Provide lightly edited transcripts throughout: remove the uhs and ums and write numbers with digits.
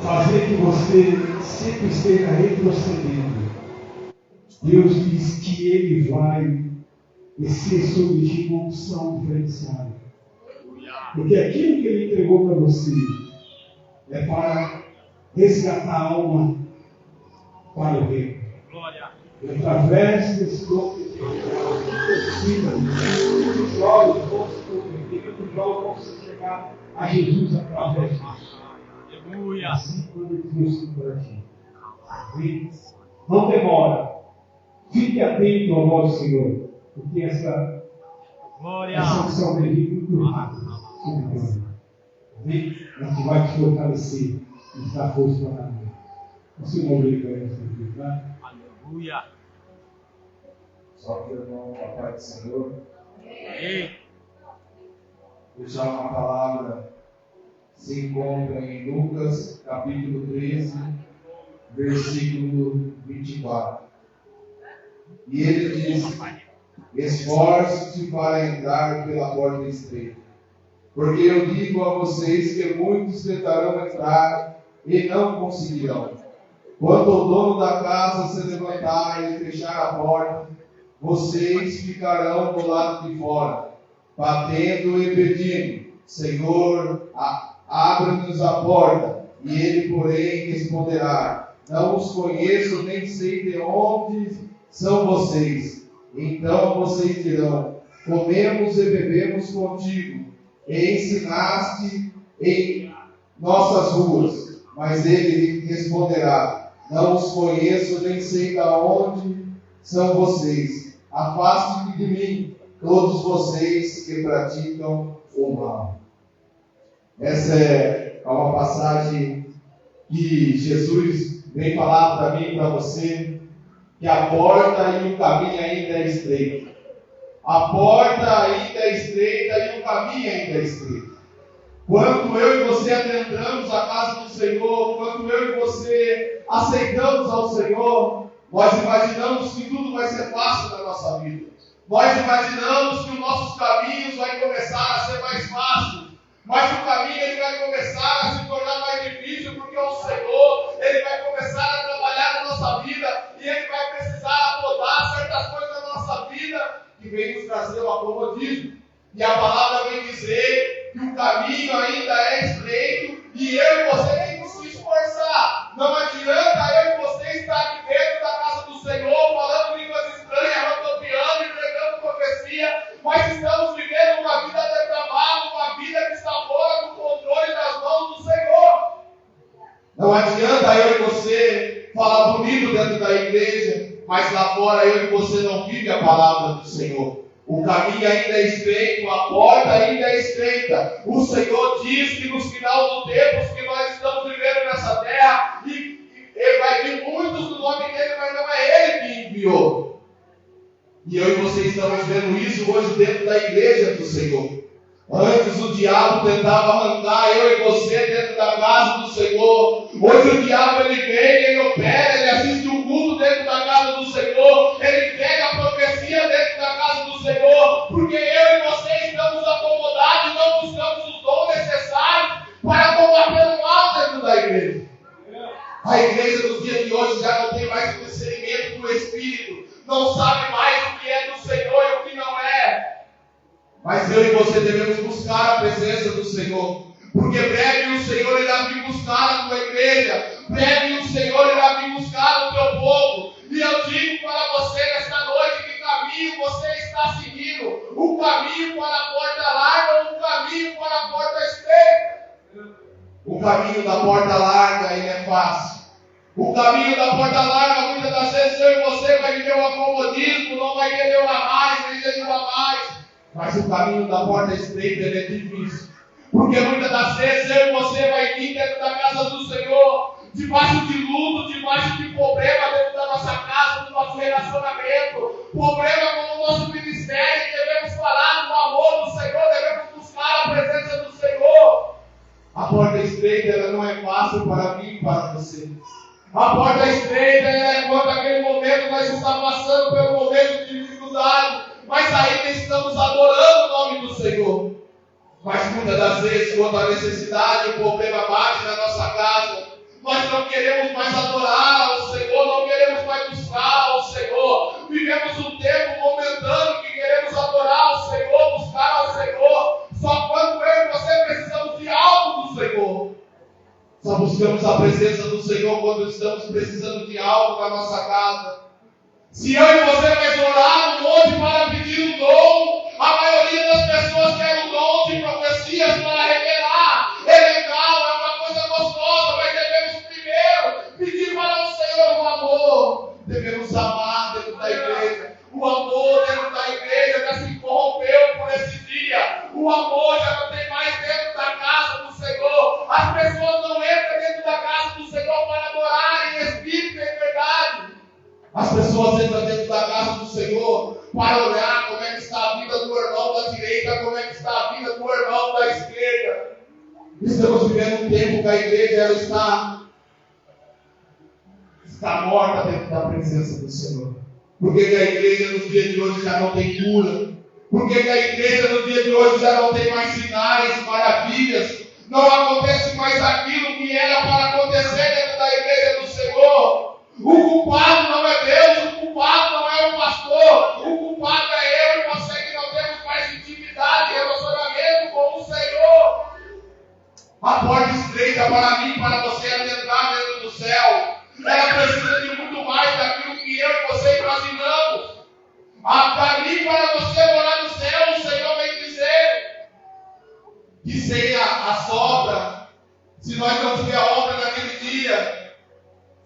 fazer que você sempre esteja retrocedendo. Deus diz que Ele vai descer sobre ti uma unção diferenciada. Porque aquilo que Ele entregou para você é para resgatar a alma para o reino. E através desse dom que Deus dá, os olhos vão se converter, os olhos vão se chegar a Jesus através disso. Assim quando Deus se para ti. Não demora. Fique atento ao nosso Senhor. Porque essa unção dele vem muito rápido. Amém? A gente vai te fortalecer e dar força para a vida. Você não vê para essa vida. Aleluia. Só que eu não a paz do Senhor. Amém. Deixar uma palavra se encontra em Lucas, capítulo 13, versículo 24. E ele diz: esforce-te para entrar pela porta estreita, porque eu digo a vocês que muitos tentarão entrar e não conseguirão. Quando o dono da casa se levantar e fechar a porta, vocês ficarão do lado de fora, batendo e pedindo: Senhor, abra-nos a porta. E ele, porém, responderá: não os conheço, nem sei de onde são vocês. Então vocês dirão: comemos e bebemos contigo, e ensinaste em nossas ruas. Mas ele responderá: não os conheço, nem sei de onde são vocês. Afastem-me de mim, todos vocês que praticam o mal. Essa é uma passagem que Jesus vem falar para mim e para você, que a porta e o caminho ainda é estreito. A porta ainda é estreita e o caminho ainda é estreito. Quando eu e você adentramos a casa do Senhor, quando eu e você aceitamos ao Senhor, nós imaginamos que tudo vai ser fácil na nossa vida. Nós imaginamos que os nossos caminhos vão começar a ser mais fáceis. Mas o caminho ele vai começar a se tornar mais difícil, porque o Senhor ele vai começar a trabalhar na nossa vida e Ele vai precisar apodar certas coisas na nossa vida que vem nos trazer o acomodismo. E a palavra vem dizer que o caminho ainda é estreito e eu e você temos que se esforçar. Não adianta eu e você estar aqui dentro da casa do Senhor falando línguas estranhas, rodopiando e pregando profecia, mas estamos vivendo uma vida de trabalho, uma vida que está fora do controle das mãos do Senhor. Não adianta eu e você falar bonito dentro da igreja, mas lá fora eu e você não vive a palavra do Senhor. O caminho ainda é estreito, a porta ainda é estreita. O Senhor diz que nos final dos tempos que nós estamos vivendo nessa terra, e vai vir muitos do nome dele, mas não é Ele que enviou. E eu e você estamos vendo isso hoje dentro da igreja do Senhor. Antes o diabo tentava arrancar eu e você dentro da casa do Senhor. Hoje o diabo ele vem, ele opera, ele assiste um culto dentro da casa do Senhor. Ele pega a profecia dentro da casa do Senhor. Porque eu e você estamos acomodados e não buscamos os dons necessários para combater o mal dentro da igreja. A igreja dos dias de hoje já não tem mais discernimento do Espírito. Não sabe mais o que é do Senhor e o que não é. Mas eu e você devemos buscar a presença do Senhor. Porque breve o Senhor irá vir buscar a tua igreja. Breve o Senhor irá vir buscar o teu povo. E eu digo para você nesta noite que caminho você está seguindo. O caminho para a porta larga ou o caminho para a porta estreita? O caminho da porta larga ele é fácil. O caminho da porta larga, muitas das vezes eu e você vai viver o acomodismo, não vai querer orar mais, nem jejuar mais. Mas o caminho da porta estreita ele é difícil. Porque muitas das vezes eu e você vai vir dentro da casa do Senhor, debaixo de luto, debaixo de problema dentro da nossa casa, do nosso relacionamento, problema com o nosso ministério, devemos falar no amor do Senhor, devemos buscar a presença do Senhor. A porta estreita ela não é fácil para mim e para você. A porta estreita é quando aquele momento nós estamos passando pelo momento de dificuldade, mas ainda estamos adorando o nome do Senhor. Mas muitas das vezes, quando a necessidade, o problema bate na nossa casa, não queremos mais adorar ao Senhor, não queremos mais buscar ao Senhor. Vivemos um tempo momentâneo que queremos adorar ao Senhor, buscar ao Senhor, só quando eu e você precisamos de algo do Senhor. Só buscamos a presença do Senhor quando estamos precisando de algo na nossa casa. Se eu e você vai orar no monte para pedir um dom, a maioria das pessoas quer um dom de profecias para revelar. É legal, é uma coisa gostosa, mas devemos primeiro pedir para o Senhor o amor. Devemos amar dentro da igreja. O amor dentro da igreja já se corrompeu por esse dia. O amor já não tem mais dentro da casa do Senhor. As pessoas não entram dentro da casa do Senhor para adorar em espírito e em verdade. As pessoas entram dentro da casa do Senhor para olhar como é que está a vida do irmão da direita, como é que está a vida do irmão da esquerda. Estamos vivendo um tempo que a igreja ela está morta dentro da presença do Senhor. Por que a igreja nos dias de hoje já não tem cura? Por que a igreja nos dias de hoje já não tem mais sinais, maravilhas? Não acontece mais aquilo que era para acontecer dentro da igreja do Senhor. O culpado não é Deus, o culpado não é o pastor, o culpado é eu e você que não temos mais intimidade e relacionamento com o Senhor. A porta estreita para mim, para você adentrar dentro do céu, ela precisa de muito mais daquilo que eu e você imaginamos. Dali para você morar no céu, o Senhor vem dizer que sem a sobra, se nós não tiver obra naquele dia,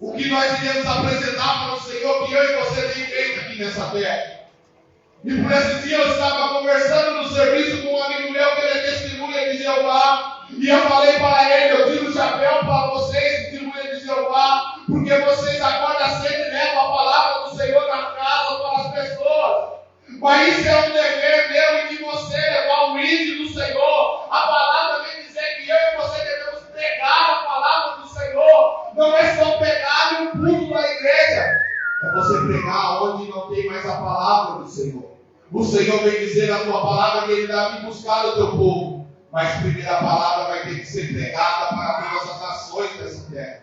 o que nós iremos apresentar para o Senhor que eu e você tem feito aqui nessa terra. E por esse dia eu estava conversando no serviço com um amigo meu que ele é testemunha de Jeová. E eu falei para ele, eu tiro o chapéu para vocês, testemunha de Jeová, porque vocês acordam cedo e levam a palavra do Senhor na casa para as pessoas. Mas isso é um dever meu e de você, levar o ídolo do Senhor. A palavra vem dizer que eu e você devemos pregar a palavra do Senhor. Não é só pegar um culto da igreja, é você pregar onde não tem mais a palavra do Senhor. O Senhor vem dizer na tua palavra que Ele irá vir buscar o teu povo. Mas primeiro a palavra vai ter que ser pregada para todas as nações dessa terra.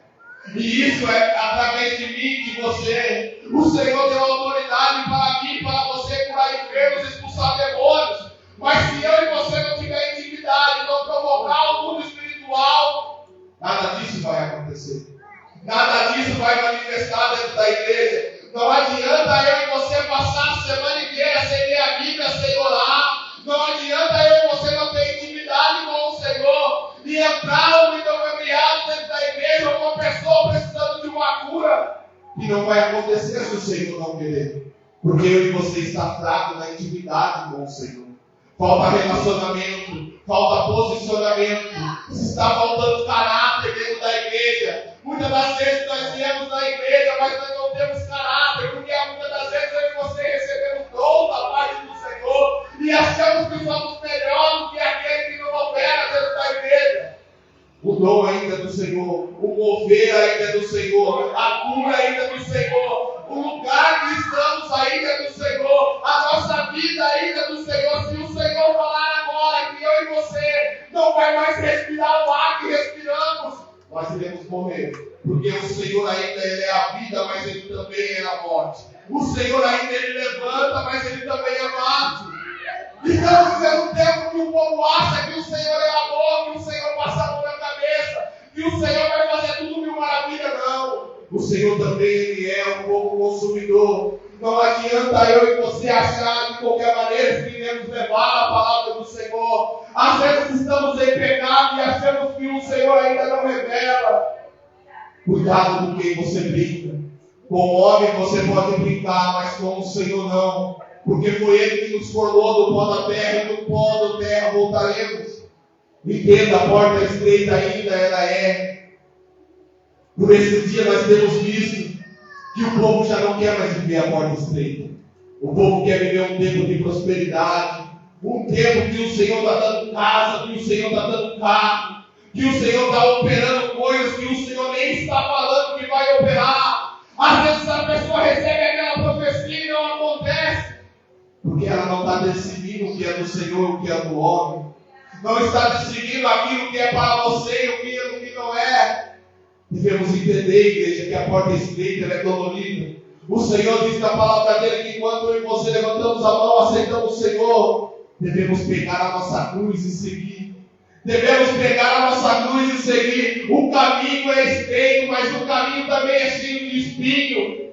E isso é através de mim, de você. O Senhor deu autoridade para mim, para você curar enfermos, expulsar demônios. Mas se eu e você não tiver intimidade, não provocar o mundo espiritual, nada disso vai acontecer. Nada disso vai manifestar dentro da igreja. Não adianta eu e você passar a semana inteira sem ler a Bíblia, sem orar. Não adianta eu e você não ter intimidade com o Senhor e entrar um endemoniado dentro da igreja ou uma pessoa precisando de uma cura. E não vai acontecer se o Senhor não querer. Porque eu e você está fraco na intimidade com o Senhor. Falta relacionamento, falta posicionamento, está faltando caráter dentro da igreja. Muitas das vezes nós viemos na igreja, mas nós não temos caráter, porque muitas das vezes eu e você recebemos dom da parte do Senhor e achamos que somos melhor do que aquele que não opera dentro da igreja. O dom ainda é do Senhor, o mover ainda é do Senhor, a cura ainda é do Senhor, o lugar que estamos ainda é do Senhor, a nossa vida ainda é do Senhor. Se o Senhor falar agora que eu e você não vai mais respirar o ar que respiramos, nós iremos morrer, porque o Senhor ainda Ele é a vida, mas Ele também é a morte. O Senhor ainda Ele levanta, mas Ele também é morte. Estamos vivendo um tempo que o povo acha que o Senhor é amor, que o Senhor passa a mão na cabeça, que o Senhor vai fazer tudo mil maravilhas. Não. O Senhor também Ele é um povo consumidor. Não adianta eu e você achar de qualquer maneira que iremos levar a palavra do Senhor. Às vezes estamos em pecado e achamos que o Senhor ainda não revela. Cuidado com quem você brinca. Com o homem você pode brincar, mas com o Senhor não. Porque foi Ele que nos formou do pó da terra e do pó da terra voltaremos. Entenda, a porta estreita ainda ela é. Por esse dia nós temos visto que o povo já não quer mais viver a porta estreita. O povo quer viver um tempo de prosperidade, um tempo que o Senhor está dando casa, que o Senhor está dando carro, que o Senhor está operando coisas que o Senhor nem está falando que vai operar. Às vezes a pessoa recebe aquela profecia e não acontece, porque ela não está decidindo o que é do Senhor e o que é do homem. Não está decidindo aquilo que é para você e o que não é. Devemos entender, igreja, que a porta estreita é dolorida. O Senhor diz na palavra dele que enquanto eu e você levantamos a mão, aceitamos o Senhor, devemos pegar a nossa cruz e seguir. Devemos pegar a nossa cruz e seguir. O caminho é estreito, mas o caminho também é cheio de espinho.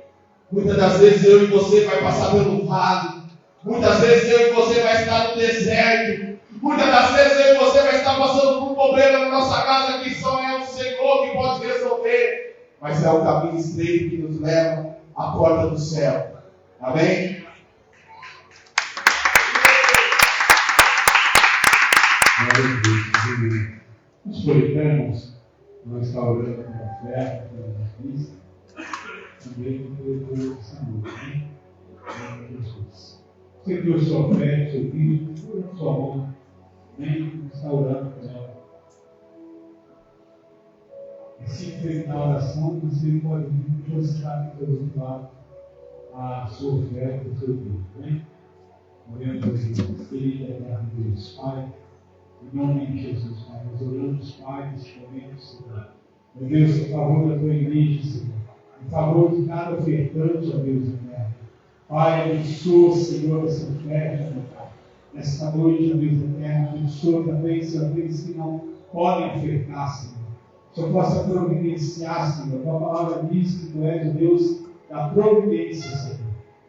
Muitas das vezes eu e você vai passar pelo vale. Muitas vezes eu e você vai estar no deserto. Muitas das vezes eu e você vai estar passando por um problema na nossa casa que só é o Senhor que pode resolver. Mas é o caminho estreito que nos leva à porta do céu. Amém? Os puritanos, nós está orando pela fé, pela justiça, também pelo essa noite, né? Jesus. Você deu sua fé, seu filho, por sua mão, nem está orando por ela. E se terminar a oração, você pode depositar em todo lado a sua fé para o seu filho, né? Orando por Jesus, querida eterna Deus, Pai. Em nome de Jesus, Pai, nós oramos, Pai, neste momento, Senhor. Meu Deus, em favor da tua igreja, Senhor. Em favor de cada ofertante, ó Deus eterno. Pai, abençoa, Senhor, essa oferta, meu Pai. Nesta noite, ó Deus eterno, abençoa também, Senhor, aqueles que não podem ofertar, Senhor. Que eu possa providenciar, Senhor. A tua palavra diz que tu és o Deus da providência, Senhor.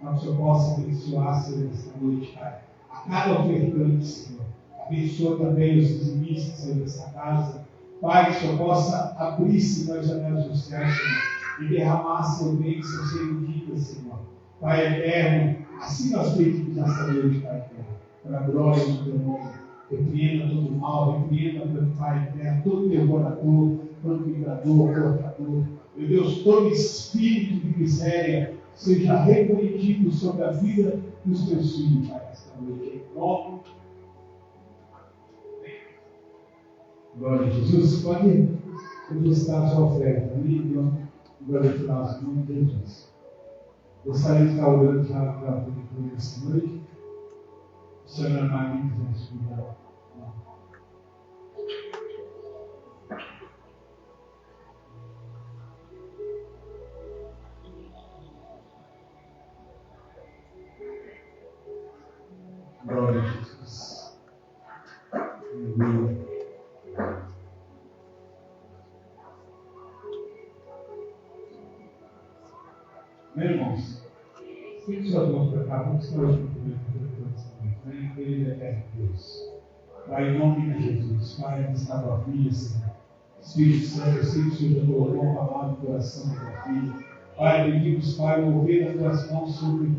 Mas que eu possa abençoar, Senhor, nesta noite, Pai. A cada ofertante, Senhor. Abençoa também os dizimistas dessa casa. Pai, que o Senhor possa abrir, Senhor, as janelas do céu, Senhor, e derramar seu bênção, ser dita, Senhor. Pai eterno, assim nós pedimos nessa noite, Pai eterno, para a glória do teu nome. Repreenda todo o mal, repreenda, meu Pai eterno, todo devorador, todo vibrador, cortador. Meu Deus, todo espírito de miséria seja repreendido sobre a vida dos teus filhos, Pai, nesta noite. Em nome. Glória a Jesus. Pode depositar a sua oferta. Amém? Glória a Deus. Em nome de Jesus. Gostaria de estar orando já para a vida dessa noite. O Senhor Maria, vamos cuidar. Glória a Jesus. Aleluia. Meus irmãos, fique suas mãos para cá, vamos estar hoje no primeiro Venha, querido eterno Deus. Pai, em nome de Jesus, Pai, está tua filha, Senhor. Espírito Santo, eu sei que o Senhor já colocou uma palavra no coração da tua filha. Pai, pedimos, Pai, mover as tuas mãos sobre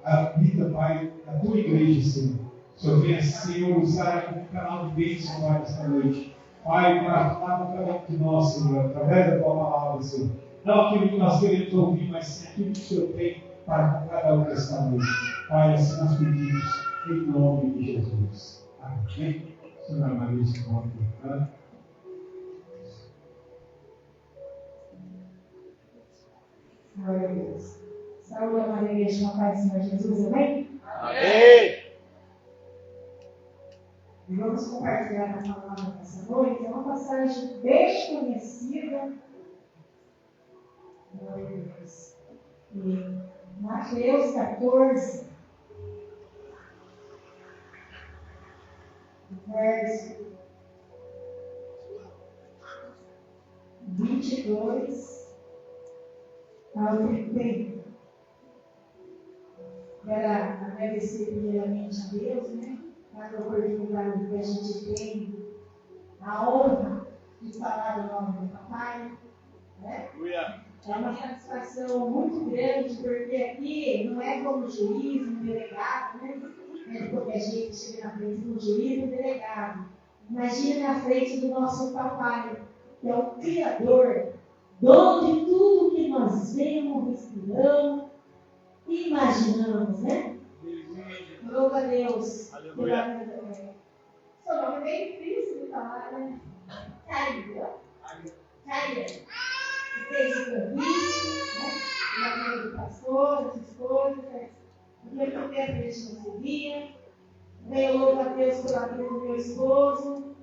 a vida, Pai, da tua igreja, Senhor. O Senhor venha, Senhor, usar como canal de bênção, Pai, nesta noite. Pai, para falar com cada um de nós, Senhor, através da tua palavra, Senhor. Não aquilo que nós queremos ouvir, mas sim aquilo que o Senhor tem para cada um desta noite. Pai, assim nós pedimos, em nome de Jesus. Amém. Senhora Maria, se nome de Deus. Glória a Deus. Saúde a Maria Igreja, na paz do Senhor Jesus, amém? Amém. E vamos compartilhar a palavra dessa noite. É uma passagem desconhecida. Glória a Deus. E Mateus 14, verso 22 ao 30. Quero agradecer primeiramente a Deus, né? Cada oportunidade que a gente tem, a honra de falar o nome do Papai, né? É uma satisfação muito grande, porque aqui não é como juiz, um delegado, né? Porque a gente chega na frente do juiz e do delegado. Imagina na frente do nosso Papai, que é o Criador, dono de tudo que nós vemos, respiramos e imaginamos, né? Louva a Deus. Aleluia. Seu nome é bem difícil de falar, né? Caíra. Fez o convite, né? Na vida do pastor, das esposas, porque por tempo a gente não se via. Eu louvo a Deus pela vida do meu esposo,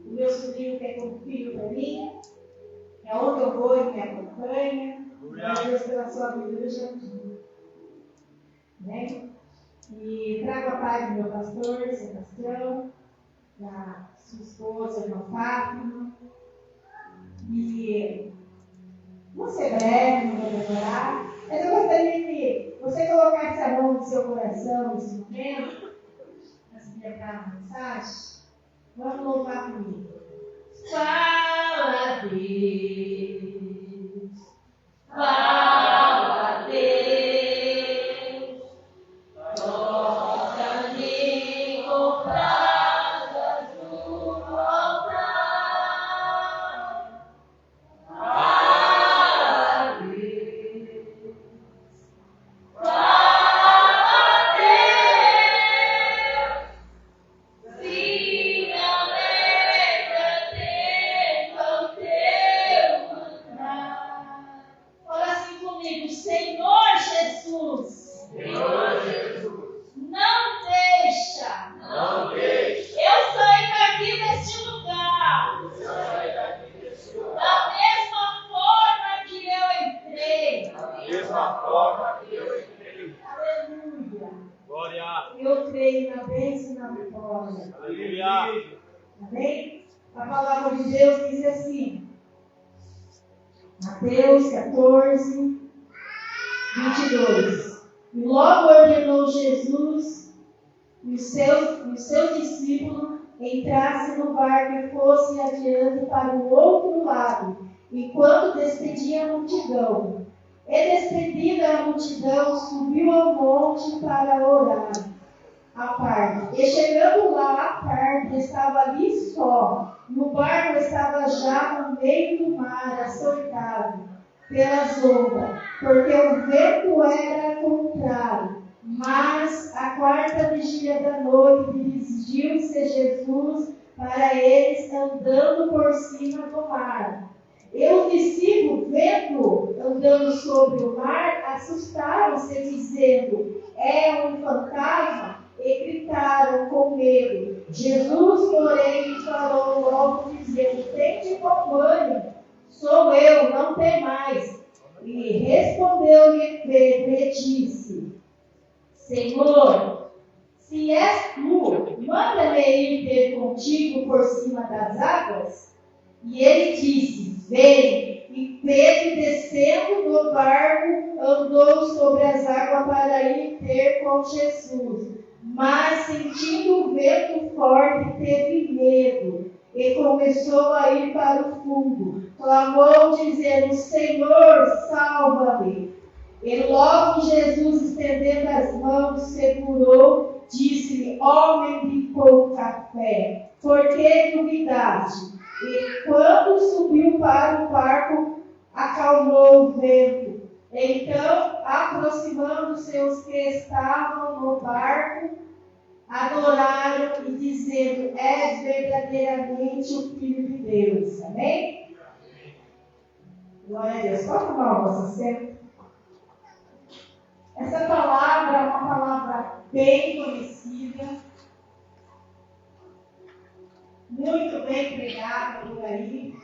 do meu sobrinho que é como filho para mim. É onde eu vou e me acompanha. Glória a Deus pela sua vida, Jantinho. Né? E trago a paz do meu pastor, Sebastião, da sua esposa, irmã Fátima. E vou ser breve, não vou demorar, mas eu gostaria que você colocasse a mão no seu coração nesse momento, antes de entrar na mensagem. Vamos louvar comigo. Fala, Deus. Fala, Deus. Toca-me com brasas do altar. Fala, Deus. Fala, Deus. Siga a letra atenta ao teu mandar. Fala assim comigo, Senhor Jesus. Senhor Jesus, Não deixa. não deixe Eu sair daqui deste lugar. eu sair daqui desse lugar Da mesma forma que eu entrei. da mesma forma que eu entrei. Aleluia. Glória. Eu creio na bênção e na vitória. Aleluia. Amém? A palavra de Deus diz assim. Mateus 14, 22. E logo ordenou Jesus e os seus discípulos entrassem no barco e fossem adiante para o outro lado, enquanto despedia a multidão. E despedida a multidão, subiu ao monte para orar à parte. E chegando lá à parte, estava ali só. E o barco estava já no meio do mar, açoitado pelas ondas, porque o vento era contrário. Mas a quarta vigília da noite dirigiu-se Jesus para eles, andando por cima do mar. E os discípulos, vendo andando sobre o mar, assustaram-se, dizendo: é um fantasma, e gritaram com medo. Jesus, porém, falou logo, dizendo: tende bom ânimo, sou eu, não temais. E respondeu-lhe Pedro e disse: Senhor, se és tu, manda-me ir ter contigo por cima das águas. E ele disse: vem. E Pedro, descendo do barco, andou sobre as águas para ir ter com Jesus. Mas, sentindo o vento forte, teve medo e começou a ir para o fundo. Clamou, dizendo: Senhor, salva-me. E logo Jesus, estendendo as mãos, segurou, disse-lhe: homem de pouca fé, por que duvidaste? E quando subiu para o barco, acalmou o vento. Então, aproximando-se os que estavam no barco, adoraram e dizendo: és verdadeiramente o Filho de Deus. Amém? Glória a Deus. Pode tomar o vosso assento? Essa palavra é uma palavra bem conhecida, muito bem pregada por aí,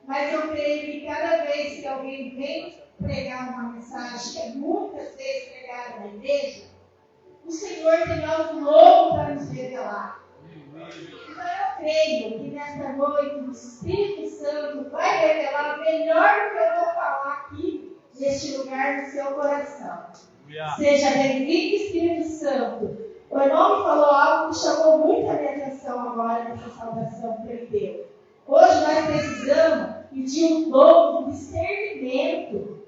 mas eu creio que cada vez que alguém vem pregar uma mensagem que é muitas vezes pregada na igreja, o Senhor tem algo novo para nos revelar. Então eu creio que nesta noite o Espírito Santo vai revelar melhor do que eu vou falar aqui neste lugar no seu coração. Seja bem-vindo, Espírito Santo. O irmão me falou algo que chamou muito a minha atenção agora nessa saudação que ele deu. Hoje nós precisamos pedir um dom de discernimento.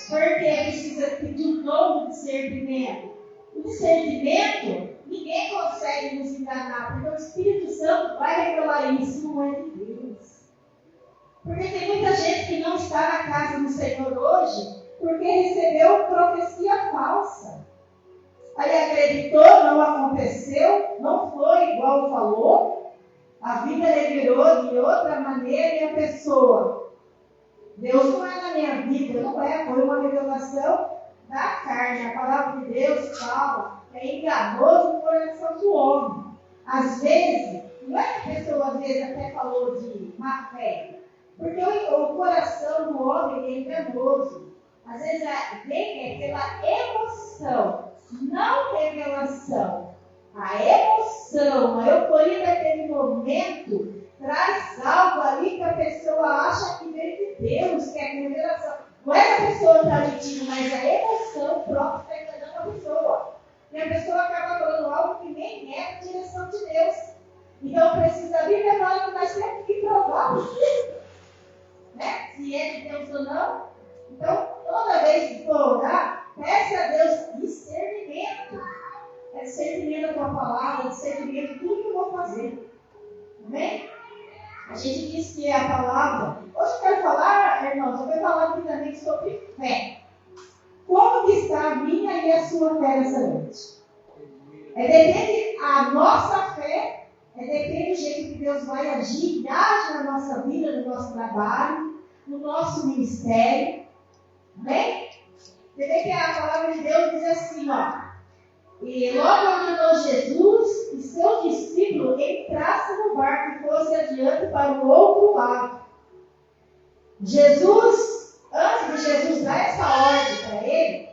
Por que precisa pedir um dom de discernimento? O discernimento, ninguém consegue nos enganar, porque o Espírito Santo vai revelar isso, não é de Deus. Porque tem muita gente que não está na casa do Senhor hoje, porque recebeu profecia falsa. Aí acreditou, não aconteceu, não foi igual falou, a vida revirou de outra maneira e a pessoa: Deus não é na minha vida, não é, foi uma revelação da carne. A palavra de Deus fala, é enganoso no coração do homem. Às vezes, não é que a pessoa às vezes até falou de má fé, Porque o coração do homem é enganoso. Às vezes vem pela emoção, não revelação. A emoção, a euforia daquele momento traz algo ali que a pessoa acha que vem de Deus, que é a revelação. Não é que a pessoa está mentindo, mas a emoção própria está enganando a pessoa. E a pessoa acaba falando algo que nem é a direção de Deus. Então precisa vir na hora que nós temos que provar o Espírito, né? Se é de Deus ou não. Então, toda vez que for orar, peça a Deus discernimento. É discernimento da tua palavra, discernimento de tudo que eu vou fazer. Amém? A gente diz que é a palavra. Hoje eu quero falar, irmãos, eu vou falar aqui também sobre fé. Como que está a minha e a sua fé nessa noite? Depende a nossa fé, depende do jeito que Deus vai agir e age na nossa vida, no nosso trabalho, no nosso ministério. Amém? Você vê que a palavra de Deus diz assim, ó. E logo ordenou Jesus e seus discípulos entrassem no barco e fossem adiante para o outro lado. Antes de Jesus dar essa ordem para ele,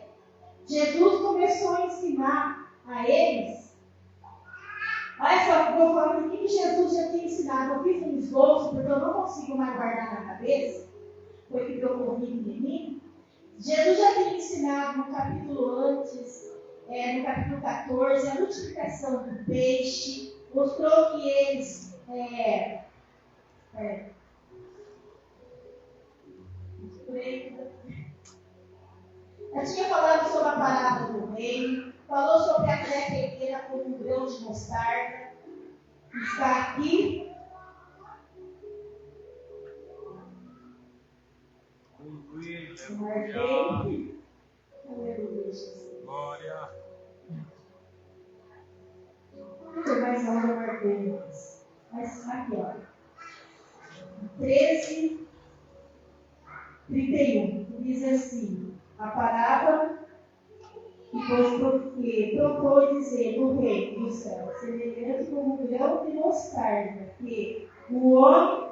Jesus começou a ensinar a eles. Olha só, eu vou falando o que Jesus já tinha ensinado. Eu fiz um esboço, porque eu não consigo mais guardar na cabeça. Foi que deu corrido em mim. Jesus já tinha ensinado no capítulo antes, no capítulo 14, a multiplicação do peixe. Mostrou que eles... Já tinha falado sobre a parábola do reino, falou sobre a fé pequena como um grão de mostarda. Está aqui. Marquei. Glória. Mais onde eu marquei. Mas aqui, ó. 13, 31. Diz assim: a parábola que propôs dizer no reino do céu, semelhante como um grão de mostarda, que o homem,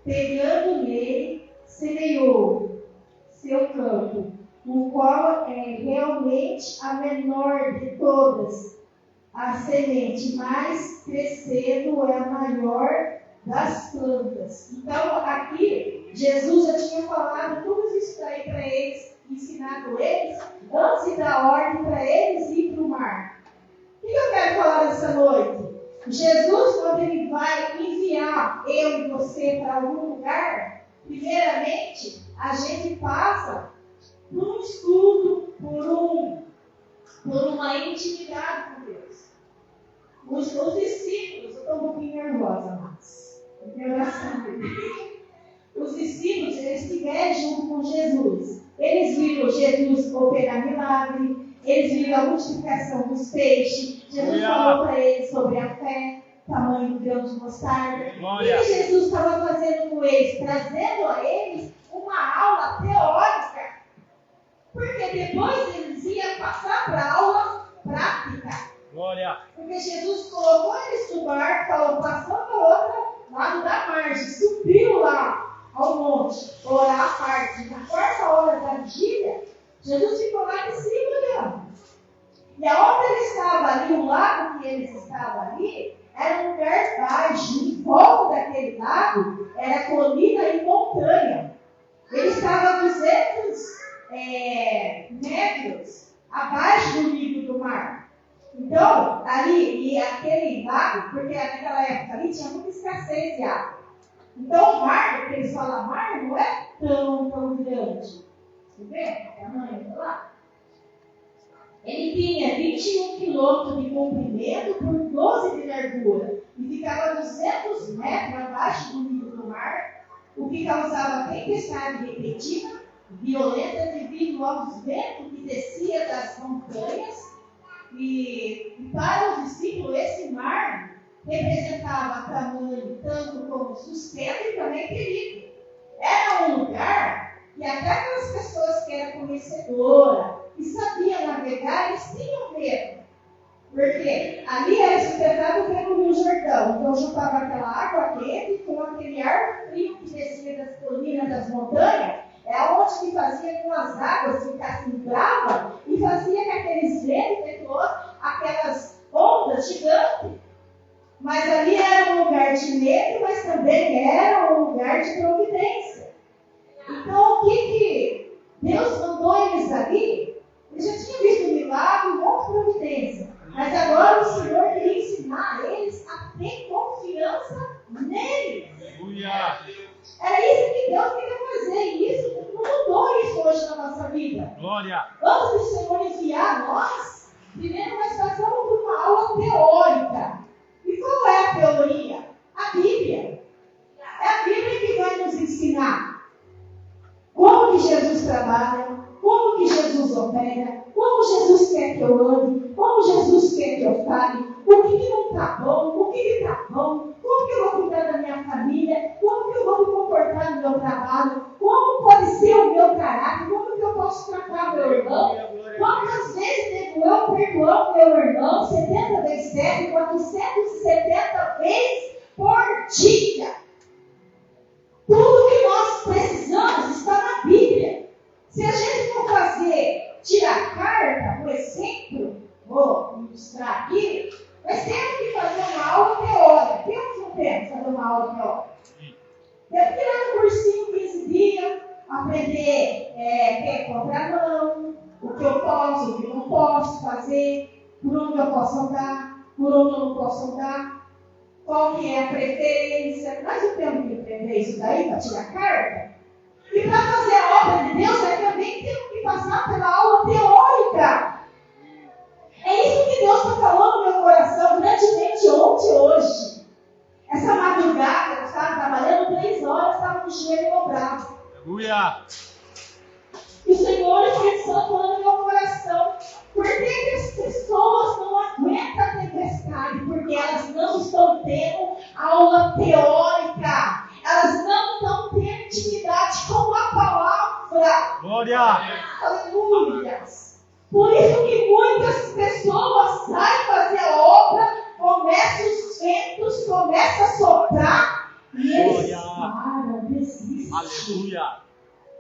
pegando nele, semeou seu campo, o qual é realmente a menor de todas, a semente, mas crescendo é a maior das plantas. Então, aqui, Jesus já tinha falado tudo isso daí para eles, ensinado eles, antes de dar ordem para eles ir para o mar. O que eu quero falar essa noite? Jesus, quando ele vai enviar eu e você para algum lugar, primeiramente, a gente passa por um estudo, por uma intimidade com Deus. Os discípulos, eu estou um pouquinho nervosa, mas os discípulos, eles estiveram junto com Jesus. Eles viram Jesus operar milagre, eles viram a multiplicação dos peixes. Jesus falou para eles sobre a fé, tamanho do grão de mostarda. Glória. O que Jesus estava fazendo com eles? Trazendo a eles uma aula teórica. Porque depois eles iam passar para a aula prática. Glória. Porque Jesus colocou eles no barco, falou, passando para o outro lado da margem, subiu lá ao monte, orar à parte. Na quarta hora da vigília, Jesus ficou lá em cima olhando. E aonde ele estava ali, o lago que eles estavam ali, era um lugar baixo. Em volta daquele lago era colina e montanha. Ele estava a 200 metros abaixo do nível do mar. Então, ali, e aquele lago, porque naquela época ali tinha muita escassez de água. Então, o mar, que eles falam mar, não é tão grande. Você vê o tamanho do lago? Ele tinha 21 quilômetros de comprimento por 12 de largura e ficava 200 metros abaixo do nível do mar, o que causava tempestade repentina, violenta devido aos ventos que descia das montanhas. E para os discípulos, esse mar representava tamanho tanto como sustento e também perigo. Era um lugar que até aquelas pessoas que eram conhecedoras, que sabiam navegar, eles tinham medo. Porque ali era sustentado pelo Rio Jordão. Então juntava aquela água quente com aquele ar frio que descia das colinas, das montanhas, é onde que fazia com as águas ficassem bravas e fazia que aqueles ventos, aquelas ondas gigantes. Mas ali era um lugar de medo, mas também era um lugar de providência. Então, o que Deus mandou eles ali? Eles já tinham visto um milagre, um monte de providência. Mas agora o Senhor queria ensinar eles a ter confiança nele. Era isso que Deus queria fazer. E isso não mudou isso hoje na nossa vida. Glória. Antes do Senhor enviar nós, primeiro nós passamos por uma aula teórica. E qual é a teoria? A Bíblia. É a Bíblia que vai nos ensinar como que Jesus trabalha, como que Jesus opera, como Jesus quer que eu ande, como Jesus quer que eu fale, o que não está bom, o que está bom, como que eu vou cuidar da minha família, como que eu vou me comportar no meu trabalho, como pode ser o meu caráter, como que eu posso tratar o meu irmão, quantas vezes devo eu perdoar o meu irmão, 70 vezes 7, 470 vezes por dia. Tudo que nós precisamos está na Bíblia. Se a gente for tirar carta, por exemplo, vou ilustrar aqui, nós temos que fazer uma aula teórica. Temos ou não temos fazer uma aula teórica? Temos que ir lá no cursinho 15 dias, aprender contramão, o que eu posso, o que eu não posso fazer, por onde eu posso andar, por onde eu não posso andar, qual que é a preferência. Nós não temos que aprender isso daí para tirar carta. E para fazer a obra de Deus, nós também temos que passar pela aula teórica. É isso que Deus está falando no meu coração grandemente ontem e hoje. Essa madrugada, eu estava trabalhando 3 horas, estava com o joelho dobrado. Aleluia! E o Senhor está falando no meu coração. Por que as pessoas não aguentam a tempestade? Porque elas não estão tendo aula teórica. Elas não estão tendo intimidade com a palavra. Glória! Aleluia! Por isso que muitas pessoas saem fazer a obra, começam os ventos, começam a soprar e eles param, desistem. Aleluia!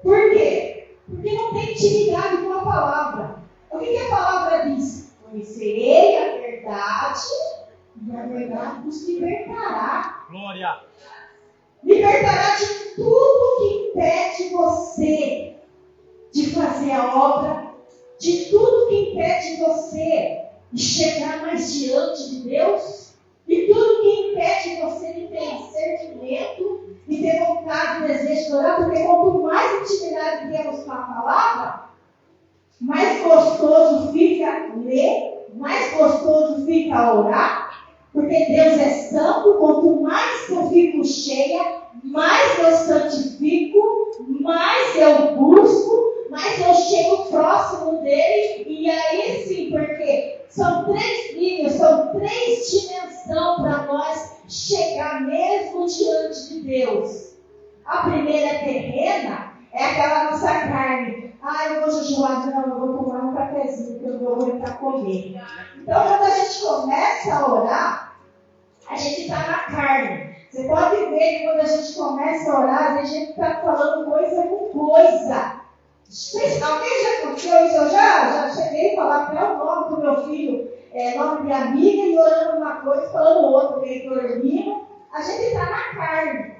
Por quê? Porque não tem intimidade com a palavra. O que a palavra diz? Conhecerei a verdade e a verdade vos libertará. Glória! Libertará de tudo que impede você de fazer a obra, de tudo que impede você de chegar mais diante de Deus, e tudo que impede você de ter discernimento e ter vontade e desejo de orar, porque quanto mais intimidade temos com a palavra, mais gostoso fica ler, mais gostoso fica orar, porque Deus é santo. Quanto mais eu fico cheia, mais eu santifico, mais eu busco, mais eu chego próximo dele. E aí sim, porque são 3 níveis, são 3 dimensões para nós chegar mesmo diante de Deus. A primeira é terrena, é aquela nossa carne. Eu vou jejuar, não, eu vou tomar um cafezinho que eu vou entrar comer. Então, quando a gente começa a orar, a gente está na carne. Você pode ver que quando a gente começa a orar, a gente está falando coisa com coisa. Alguém já aconteceu isso? Eu já cheguei a falar até o nome do meu filho, nome de amiga, e orando uma coisa, falando outra, meio dormindo. A gente está na carne.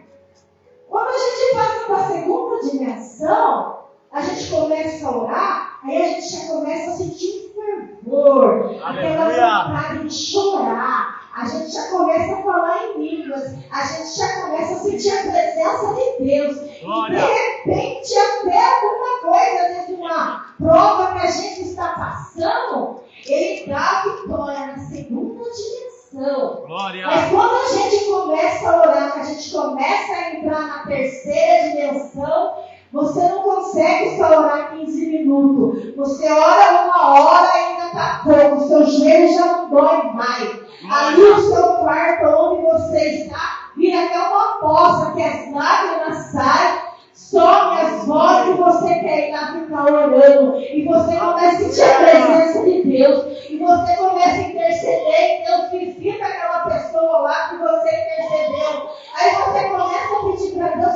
Quando a gente passa para a segunda dimensão, a gente começa a orar, aí a gente já começa a sentir fervor, aquela vontade de chorar. A gente já começa a falar em línguas, a gente já começa a sentir a presença de Deus. Glória. E de repente, até alguma coisa, às vezes uma prova que a gente está passando, ele dá vitória na segunda dimensão. Glória. Mas quando a gente começa a orar, que a gente começa a entrar na terceira dimensão, você não consegue só orar 15 minutos. Você ora 1 hora e ainda está pouco. O seu joelho já não dói mais. Ali o seu quarto, onde você está, vira até uma poça que as lágrimas saem, some as vozes e você quer ir lá ficar orando. E você começa a sentir a presença de Deus. E você começa a interceder e Deus visita aquela pessoa lá que você intercedeu. Aí você começa a pedir para Deus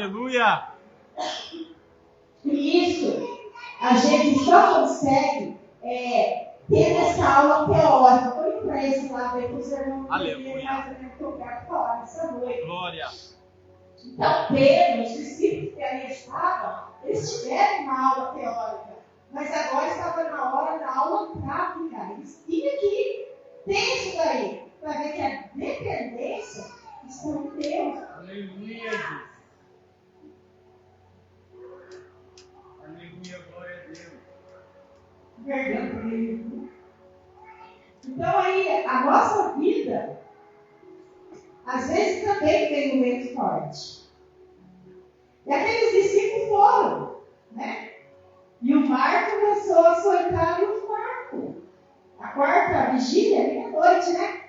Aleluia. E isso a gente só consegue ter essa aula teórica. Foi para esse lado aí que os irmãos Aleluia. mais ou menos que eu quero falar nessa noite. Glória. Então, Pedro, os discípulos que ali estavam, eles tiveram uma aula teórica, mas agora estava na hora da aula prática. Eles tinham que ter isso daí, para ver que a dependência está em Deus. Aleluia, Jesus. Aleluia, glória a Deus. Verdadeiro. Então aí, a nossa vida, às vezes também tem um medo forte. E aqueles discípulos foram, né? E o mar começou a açoitar o barco. A quarta vigília, meia-noite, né?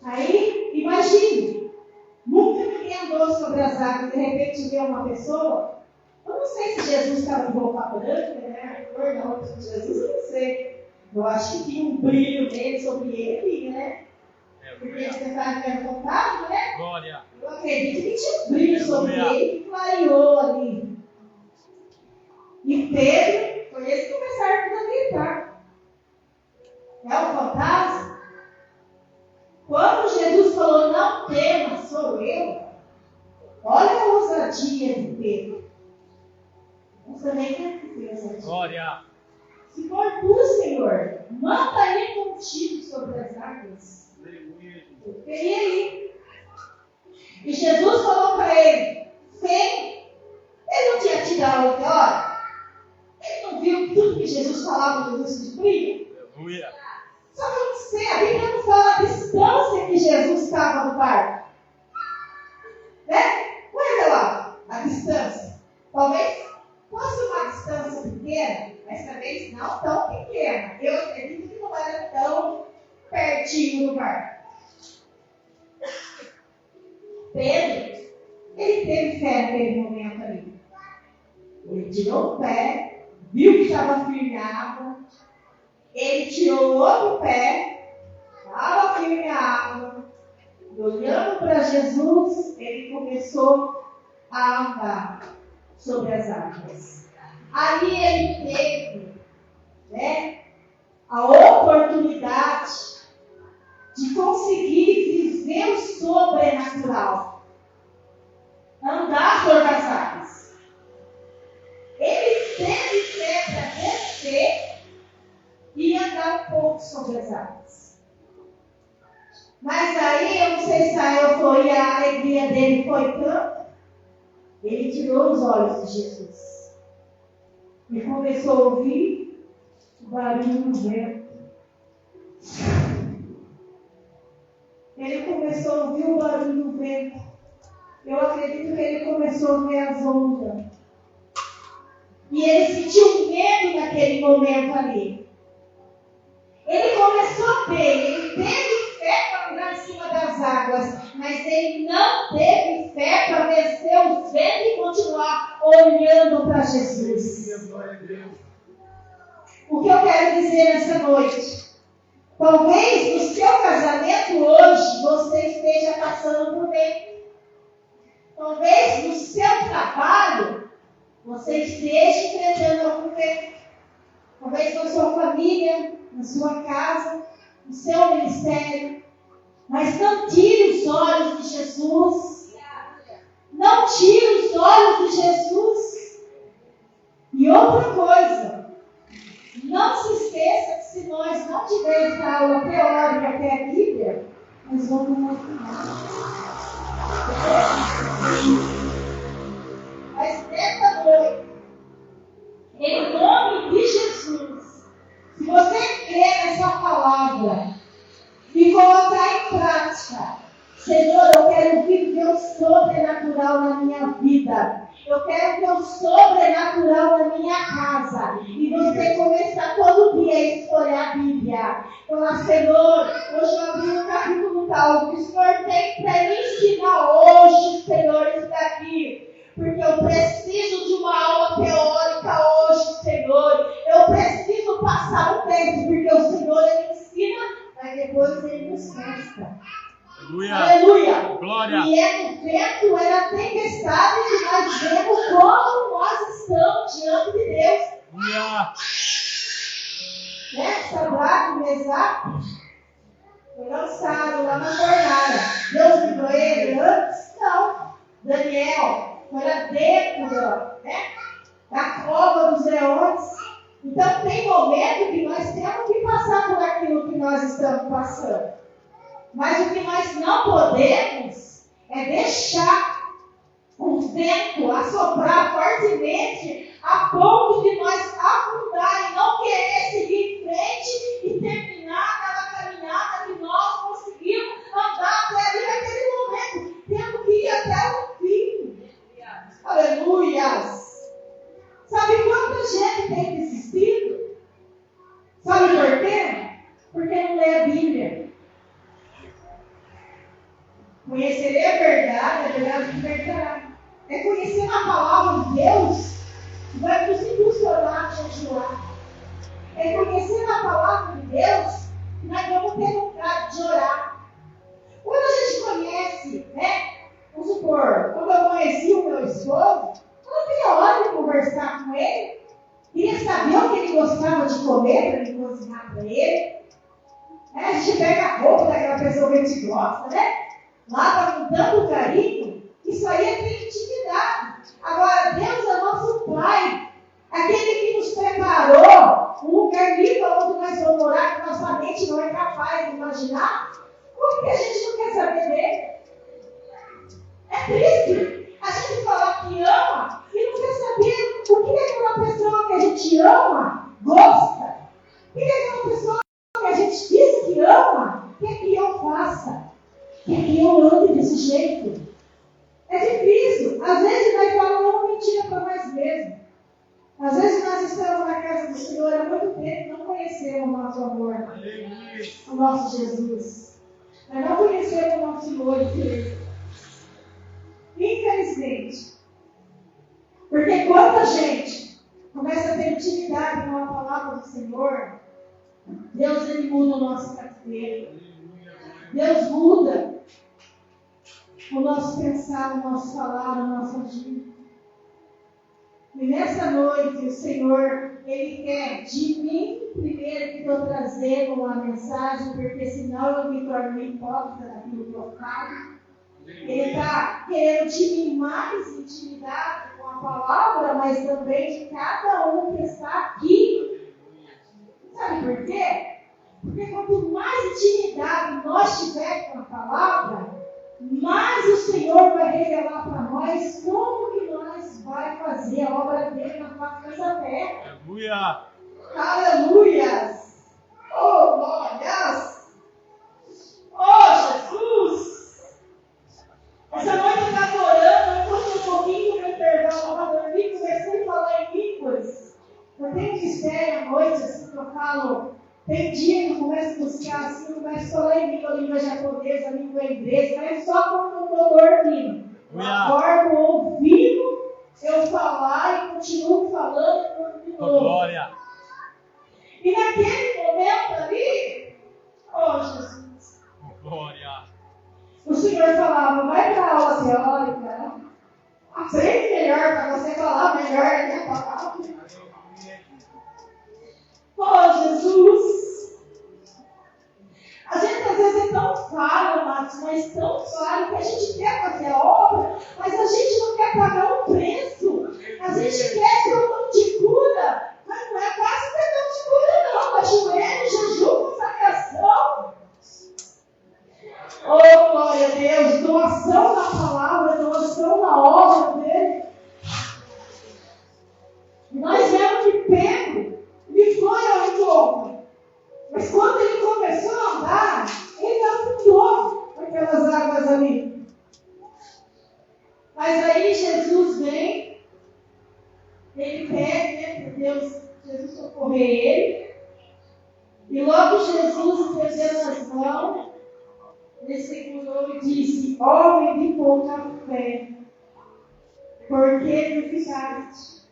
Aí, imagine, nunca ninguém andou sobre as águas, de repente vê uma pessoa. Eu não sei se Jesus estava de roupa branca, né? A cor da roupa de Jesus, eu não sei. Eu acho que tinha um brilho nele sobre ele, né? Porque você está vendo contato, né? Glória. Eu acredito que tinha um brilho sobre ele que clareou ali. E Pedro, foi eles que começaram a gritar. É o fantasma? Quando Jesus falou, não tema, sou eu. Olha a ousadia de Pedro. Nós também temos que ter essa ousadia. Glória. Se for tu, Senhor, manda ele contigo sobre as águas. Eu queria ir. E Jesus falou para ele, vem. Ele não tinha tido a aula teórica? Ele não viu tudo que Jesus falava, Jesus cumpria? Aleluia. Só que eu não sei, a Bíblia não fala a distância que Jesus estava no barco. Né? Olha lá, a distância. Talvez fosse uma distância pequena, mas talvez não tão pequena. Eu acredito que não era tão pertinho do barco. Pedro, ele teve fé naquele momento ali. Ele tirou o pé, viu que estava firme a água. Ele tirou o outro pé, estava firme a água. E olhando para Jesus, ele começou a andar sobre as águas. Ali ele teve, né, a oportunidade de conseguir viver o sobrenatural. Andar sobre as águas. Ele teve fé para descer e andar um pouco sobre as águas. Mas aí, eu não sei se a euforia, a alegria dele foi tanta, ele tirou os olhos de Jesus. E começou a ouvir o barulho do vento. Ele começou a ouvir o barulho do vento. Eu acredito que ele começou a ver as ondas. E ele sentiu medo naquele momento ali. Ele começou a ver, ele teve fé para andar em cima das águas, mas ele não teve fé para vencer os ventos e continuar olhando para Jesus. O que eu quero dizer nessa noite? Talvez no seu casamento hoje você esteja passando por vento. Talvez no seu trabalho você esteja enfrentando algum vento. Talvez na sua família, na sua casa, no seu ministério. Mas não tire os olhos de Jesus. Não tire os olhos de Jesus. E outra coisa, não se esqueça que se nós não tivermos a aula teórica que é a Bíblia, nós vamos mostrar. Mas nessa noite, em nome de Jesus, se você crer nessa palavra e colocar em prática, Senhor, eu quero viver o sobrenatural na minha vida. Eu quero ver o sobrenatural na minha casa. E você começar todo dia a estudar a Bíblia. Falar, Senhor, hoje eu abri um capítulo tal. O que o Senhor tem para me ensinar hoje, Senhor, isso daqui. Porque eu preciso de uma aula teórica hoje, Senhor. Eu preciso passar um tempo, porque o Senhor ele ensina, mas depois ele nos mostra. Aleluia. Aleluia. Glória. E é no vento, é na tempestade. Deus. Sadraque, Mesaque foi lançado lá na fornalha. Deus livrou ele antes? Não. Daniel foi lá dentro da cova dos leões. Então tem momento que nós temos que passar por aquilo que nós estamos passando. Mas o que nós não podemos é deixar o vento assoprar fortemente a ponto de nós afundar e não querer seguir em frente e terminar aquela caminhada que nós conseguimos andar até ali naquele momento. Temos que ir até o fim. Aleluias! Sabe quanta gente tem desistido? Sabe por quê? Porque não lê a Bíblia. Conhecerei a verdade libertará. É conhecer a palavra de Deus que vai nos impulsionar a jejuar. É conhecer a palavra de Deus que nós vamos ter vontade de orar. Quando a gente conhece, vamos supor, quando eu conheci o meu esposo, eu não tinha hora de conversar com ele. Queria saber o que ele gostava de comer para ele cozinhar para ele. A gente pega a roupa daquela pessoa que a gente gosta, lava com tanto carinho. Isso aí é ter intimidade. Agora, Deus é nosso Pai. Aquele que nos preparou um lugar lindo onde nós vamos morar, que nossa mente não é capaz de imaginar. Como que a gente não quer saber dele? É triste a gente falar que ama e não quer saber o que aquela pessoa que a gente ama gosta. O que aquela pessoa que a gente diz que ama quer que eu faça. Quer que eu ande desse jeito. É difícil. Às vezes nós falamos uma mentira para nós mesmos. Às vezes nós estamos na casa do Senhor há muito tempo e não conhecemos o nosso amor. O nosso Jesus. Nós não conhecemos o nosso Senhor e Deus. Infelizmente. Porque quanta gente começa a ter intimidade com a palavra do Senhor, Deus ele muda o nosso cativeiro. Deus muda o nosso pensar, o nosso falar, o nosso agir. E nessa noite o Senhor, Ele quer de mim primeiro que estou trazendo uma mensagem, porque senão eu me torno hipócrita daquilo que eu falo. Ele está querendo de mim mais intimidade com a palavra, mas também de cada um que está aqui. Sabe por quê? Porque quanto mais intimidade nós tivermos com a palavra, mais o Senhor vai revelar para nós como que nós vai fazer a obra dele na face dessa terra. Aleluia! Aleluias! Oh, glórias! Oh, Jesus! Essa noite eu estava orando, eu pus um pouquinho no intervalo para dormir, comecei a falar em línguas. Eu tenho mistério à noite, assim que eu falo. Tem dia que eu começo a buscar assim, eu começo a falar em língua japonesa, língua inglesa, mas só quando eu estou dormindo. Eu acordo ouvindo eu falar e continuo falando de novo. Glória! E naquele momento ali, oh Jesus, Glória! o Senhor falava, vai para a aula teórica, aprende melhor para você falar melhor a minha palavra. Oh, Jesus! A gente às vezes é tão falho, Matos, mas tão falho que a gente quer fazer a obra, mas a gente não quer pagar o preço. A gente quer ter um dom de cura, mas não é fácil ter dom de cura, não. Ajoelho, jejum, consagração. Oh, glória a Deus! Doação na palavra, doação na obra dele. Nós vemos que Pedro, ele foi ao encontro. Mas quando ele começou a andar, ele afundou aquelas águas ali. Mas aí Jesus vem, ele pede, Deus, Jesus socorrer ele. E logo Jesus estendendo as mãos, ele segurou e disse, homem de pouca fé, por que duvidaste?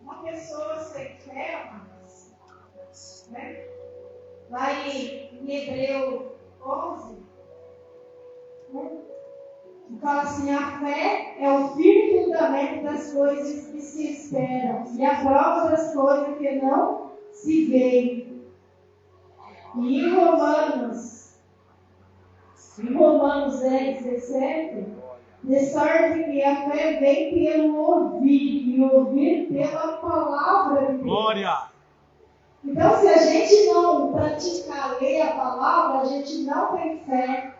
Uma pessoa sem fé, né? Lá em Hebreu 11, fala assim, a fé é o firme fundamento das coisas que se esperam e a prova das coisas que não se veem. E em Romanos 10:17, de sorte que a fé vem pelo ouvir, e ouvir pela palavra de Deus. Glória! Então, se a gente não praticar, ler a palavra, a gente não tem fé.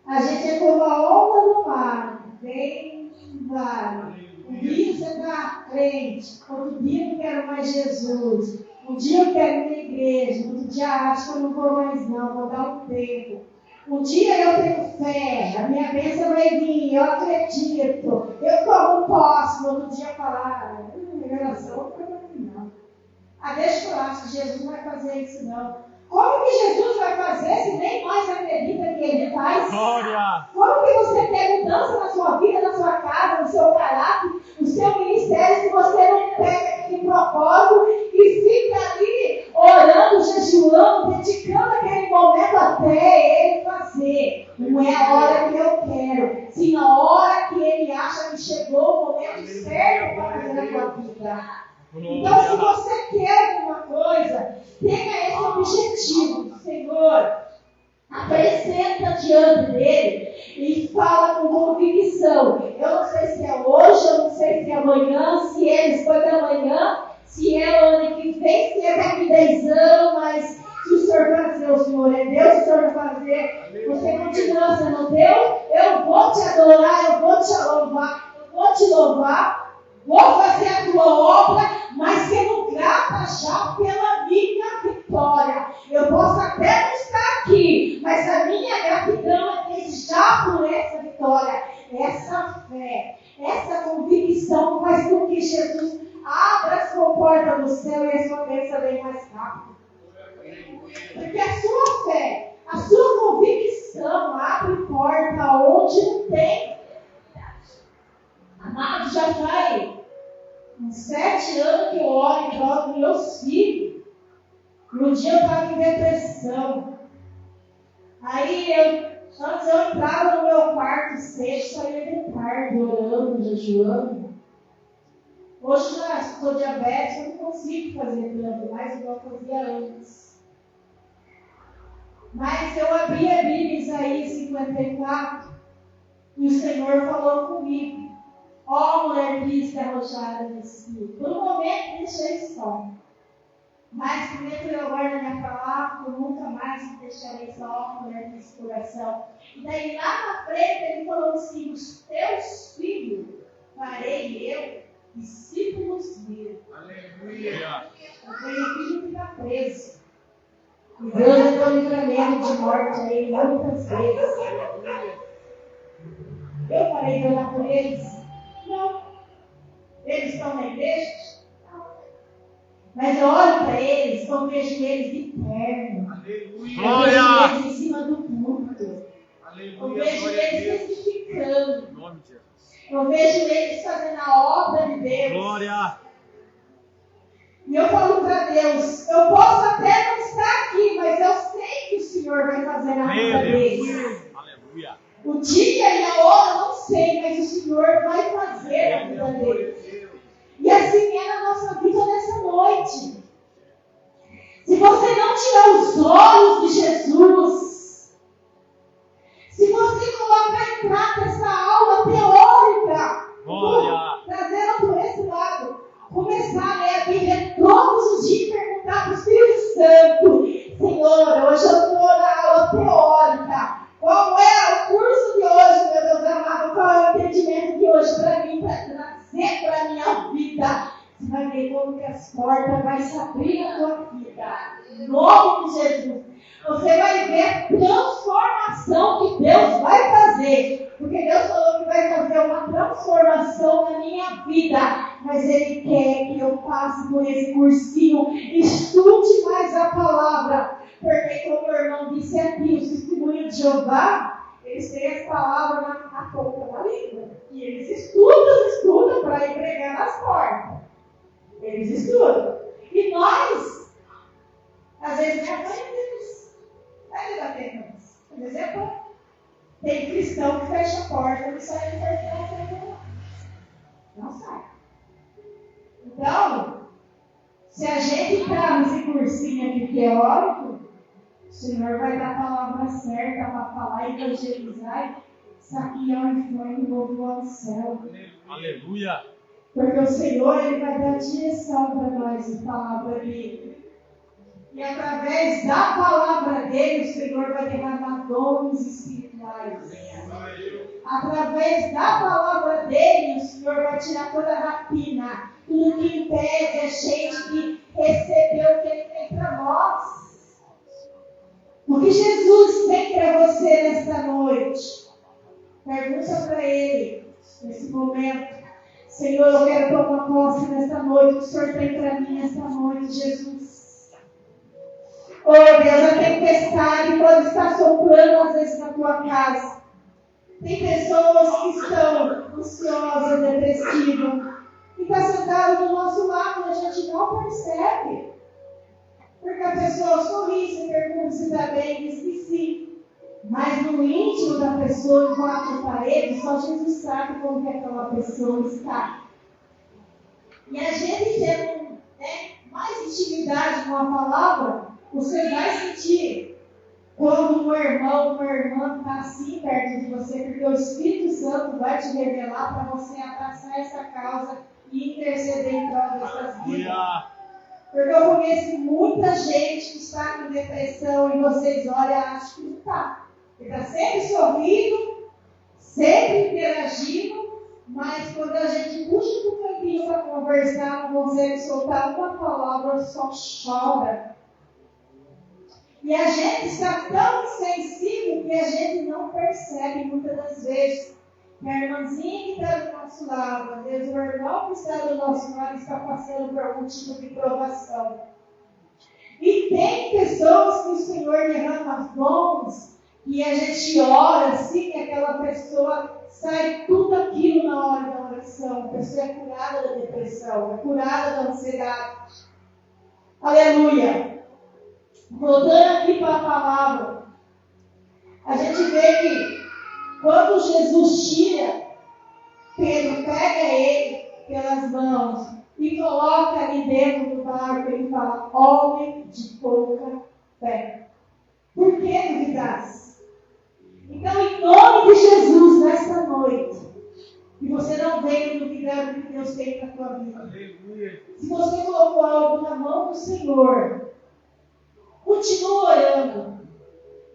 A gente é como a onda do mar, vem e vai. Um dia você está crente, outro dia eu não quero mais Jesus. Um dia eu quero ir na igreja, outro dia acho que eu não vou mais não, vou dar um tempo. Um dia eu tenho fé, a minha bênção vai vir, eu acredito, eu tomo posse, no outro dia falar, revelação não vai fazer não. Deixa eu acho que Jesus não vai fazer isso não. Como que Jesus vai fazer se nem nós acredita que Ele faz? Glória! Como que você quer mudança na sua vida, na sua casa, no seu caráter, no seu ministério, se você não pega aquele propósito e fica ali orando, jejuando, dedicando aquele momento até Ele fazer? Não é a hora que eu quero, sim a hora que Ele acha que chegou o momento certo para fazer na sua vida. Então, se você quer alguma coisa, tenha esse objetivo. Senhor, apresenta diante dele e fala com convicção. Eu não sei se é hoje, eu não sei se é amanhã, se é depois da manhã, se é ano que vem, se é daqui 10 anos, mas se o Senhor fazer, o Senhor é Deus, o Senhor vai fazer, você continua sendo Deus, eu vou te adorar, eu vou te louvar, vou fazer a tua obra, mas sendo grata já pela minha vitória. Eu posso até não estar aqui, mas a minha gratidão é desde já por essa vitória. Essa fé, essa convicção faz com que Jesus abra as comportas do céu e a sua bênção vem mais rápido. Porque a sua fé, a sua convicção abre porta onde não tem. Amado, já vai uns 7 anos que eu oro em prol dos meus filhos. Um dia eu estava em depressão. Aí antes eu entrava no meu quarto cedo, saía de tarde, orando, jejuando. Hoje já estou diabética, eu não consigo fazer tanto mais do que eu fazia antes. Mas eu abri a Bíblia em Isaías 54 e o Senhor falou comigo. Ó mulher triste, arrojada nesse espírito. Por um momento deixei só. Mas prometo eu agora na minha palavra, eu nunca mais me deixarei só, mulher triste coração. E daí lá na frente ele falou assim: os teus filhos farei eu discípulos meus. Aleluia! Eu tenho filho que está preso. E Deus deu livramento de morte a ele muitas vezes. Eu parei de orar por eles. Não. Eles estão na igreja? Não. Mas eu olho para eles, eu vejo eles de terno. Aleluia! Eu vejo eles em cima do púlpito. Aleluia! Eu vejo eles testificando. Em nome de Jesus. Eu vejo eles fazendo a obra de Deus. Glória! E eu falo para Deus, eu posso até não estar aqui, mas eu sei que o Senhor vai fazer na vida deles. Aleluia! O dia e a hora eu não sei, mas o Senhor vai fazer na vida deles. E assim é na nossa vida nessa noite. Se você não tirar os olhos de Jesus, se você colocar em prática essa aula teórica, trazendo por esse lado, começar a ler a Bíblia todos os dias e perguntar para o Espírito Santo: Senhor, hoje eu estou na aula teórica. Qual é o curso de hoje, meu Deus amado? Qual é o entendimento de hoje para mim, para trazer para a minha vida? Você vai ver como que as portas vão se abrir na tua vida. Em nome de Jesus. Você vai ver a transformação que Deus vai fazer. Porque Deus falou que vai fazer uma transformação na minha vida. Mas Ele quer que eu passe por esse cursinho, estude mais a palavra. Porque, como o irmão disse aqui, os testemunhos de Jeová, eles têm as palavras na ponta da língua. E eles estudam para ir pregar nas portas. Eles estudam. E nós, às vezes, não aprendemos. Vai debater com nós. Por exemplo, tem cristão que fecha a porta e sai do portão. Então, se a gente está nesse cursinho aqui teórico, o Senhor vai dar a palavra certa para falar, evangelizar, saquear o inferno e voltar ao céu. Aleluia. Porque o Senhor, Ele vai dar direção para nós, a palavra dele. E através da palavra dele, o Senhor vai derramar dons espirituais. Através da palavra dele, o Senhor vai tirar toda a rapina, tudo que impede a gente de receber o que ele tem para nós. O que Jesus tem para você nesta noite? Pergunta para ele, nesse momento. Senhor, eu quero tomar posse nesta noite. O que o Senhor tem para mim nesta noite, Jesus? Oh Deus, a tempestade pode estar soprando às vezes na tua casa. Tem pessoas que estão ansiosas, depressivas, e está sentado do nosso lado e a gente não percebe. Porque a pessoa sorri, se pergunta se está bem, diz que sim. Mas no íntimo da pessoa, em quatro paredes, só Jesus sabe como que aquela pessoa está. E a gente tendo mais intimidade com a palavra, você vai sentir quando um irmão, uma irmã está assim perto de você, porque o Espírito Santo vai te revelar para você abraçar essa causa e interceder em prol dessas vidas. Porque eu conheço muita gente que está com depressão e vocês olham, acham que não está. Ele está sempre sorrindo, sempre interagindo, mas quando a gente puxa um cantinho para conversar, não consegue soltar uma palavra, só chora. E a gente está tão sensível que a gente não percebe muitas das vezes que a irmãzinha que está do nosso lado, às vezes o irmão que está do nosso lado está passando por algum tipo de provação. E tem pessoas que o Senhor derrama dons e a gente ora assim que aquela pessoa sai tudo aquilo na hora da oração. A pessoa é curada da depressão, é curada da ansiedade. Aleluia! Voltando aqui para a palavra, a gente vê que quando Jesus tira, Pedro pega ele pelas mãos e coloca ali dentro do barco. Ele fala, homem de pouca fé. Por que duvidasse? Então, em nome de Jesus, nesta noite, que você não venha duvidar do que Deus tem para a tua vida. Aleluia. Se você colocou algo na mão do Senhor, continua orando.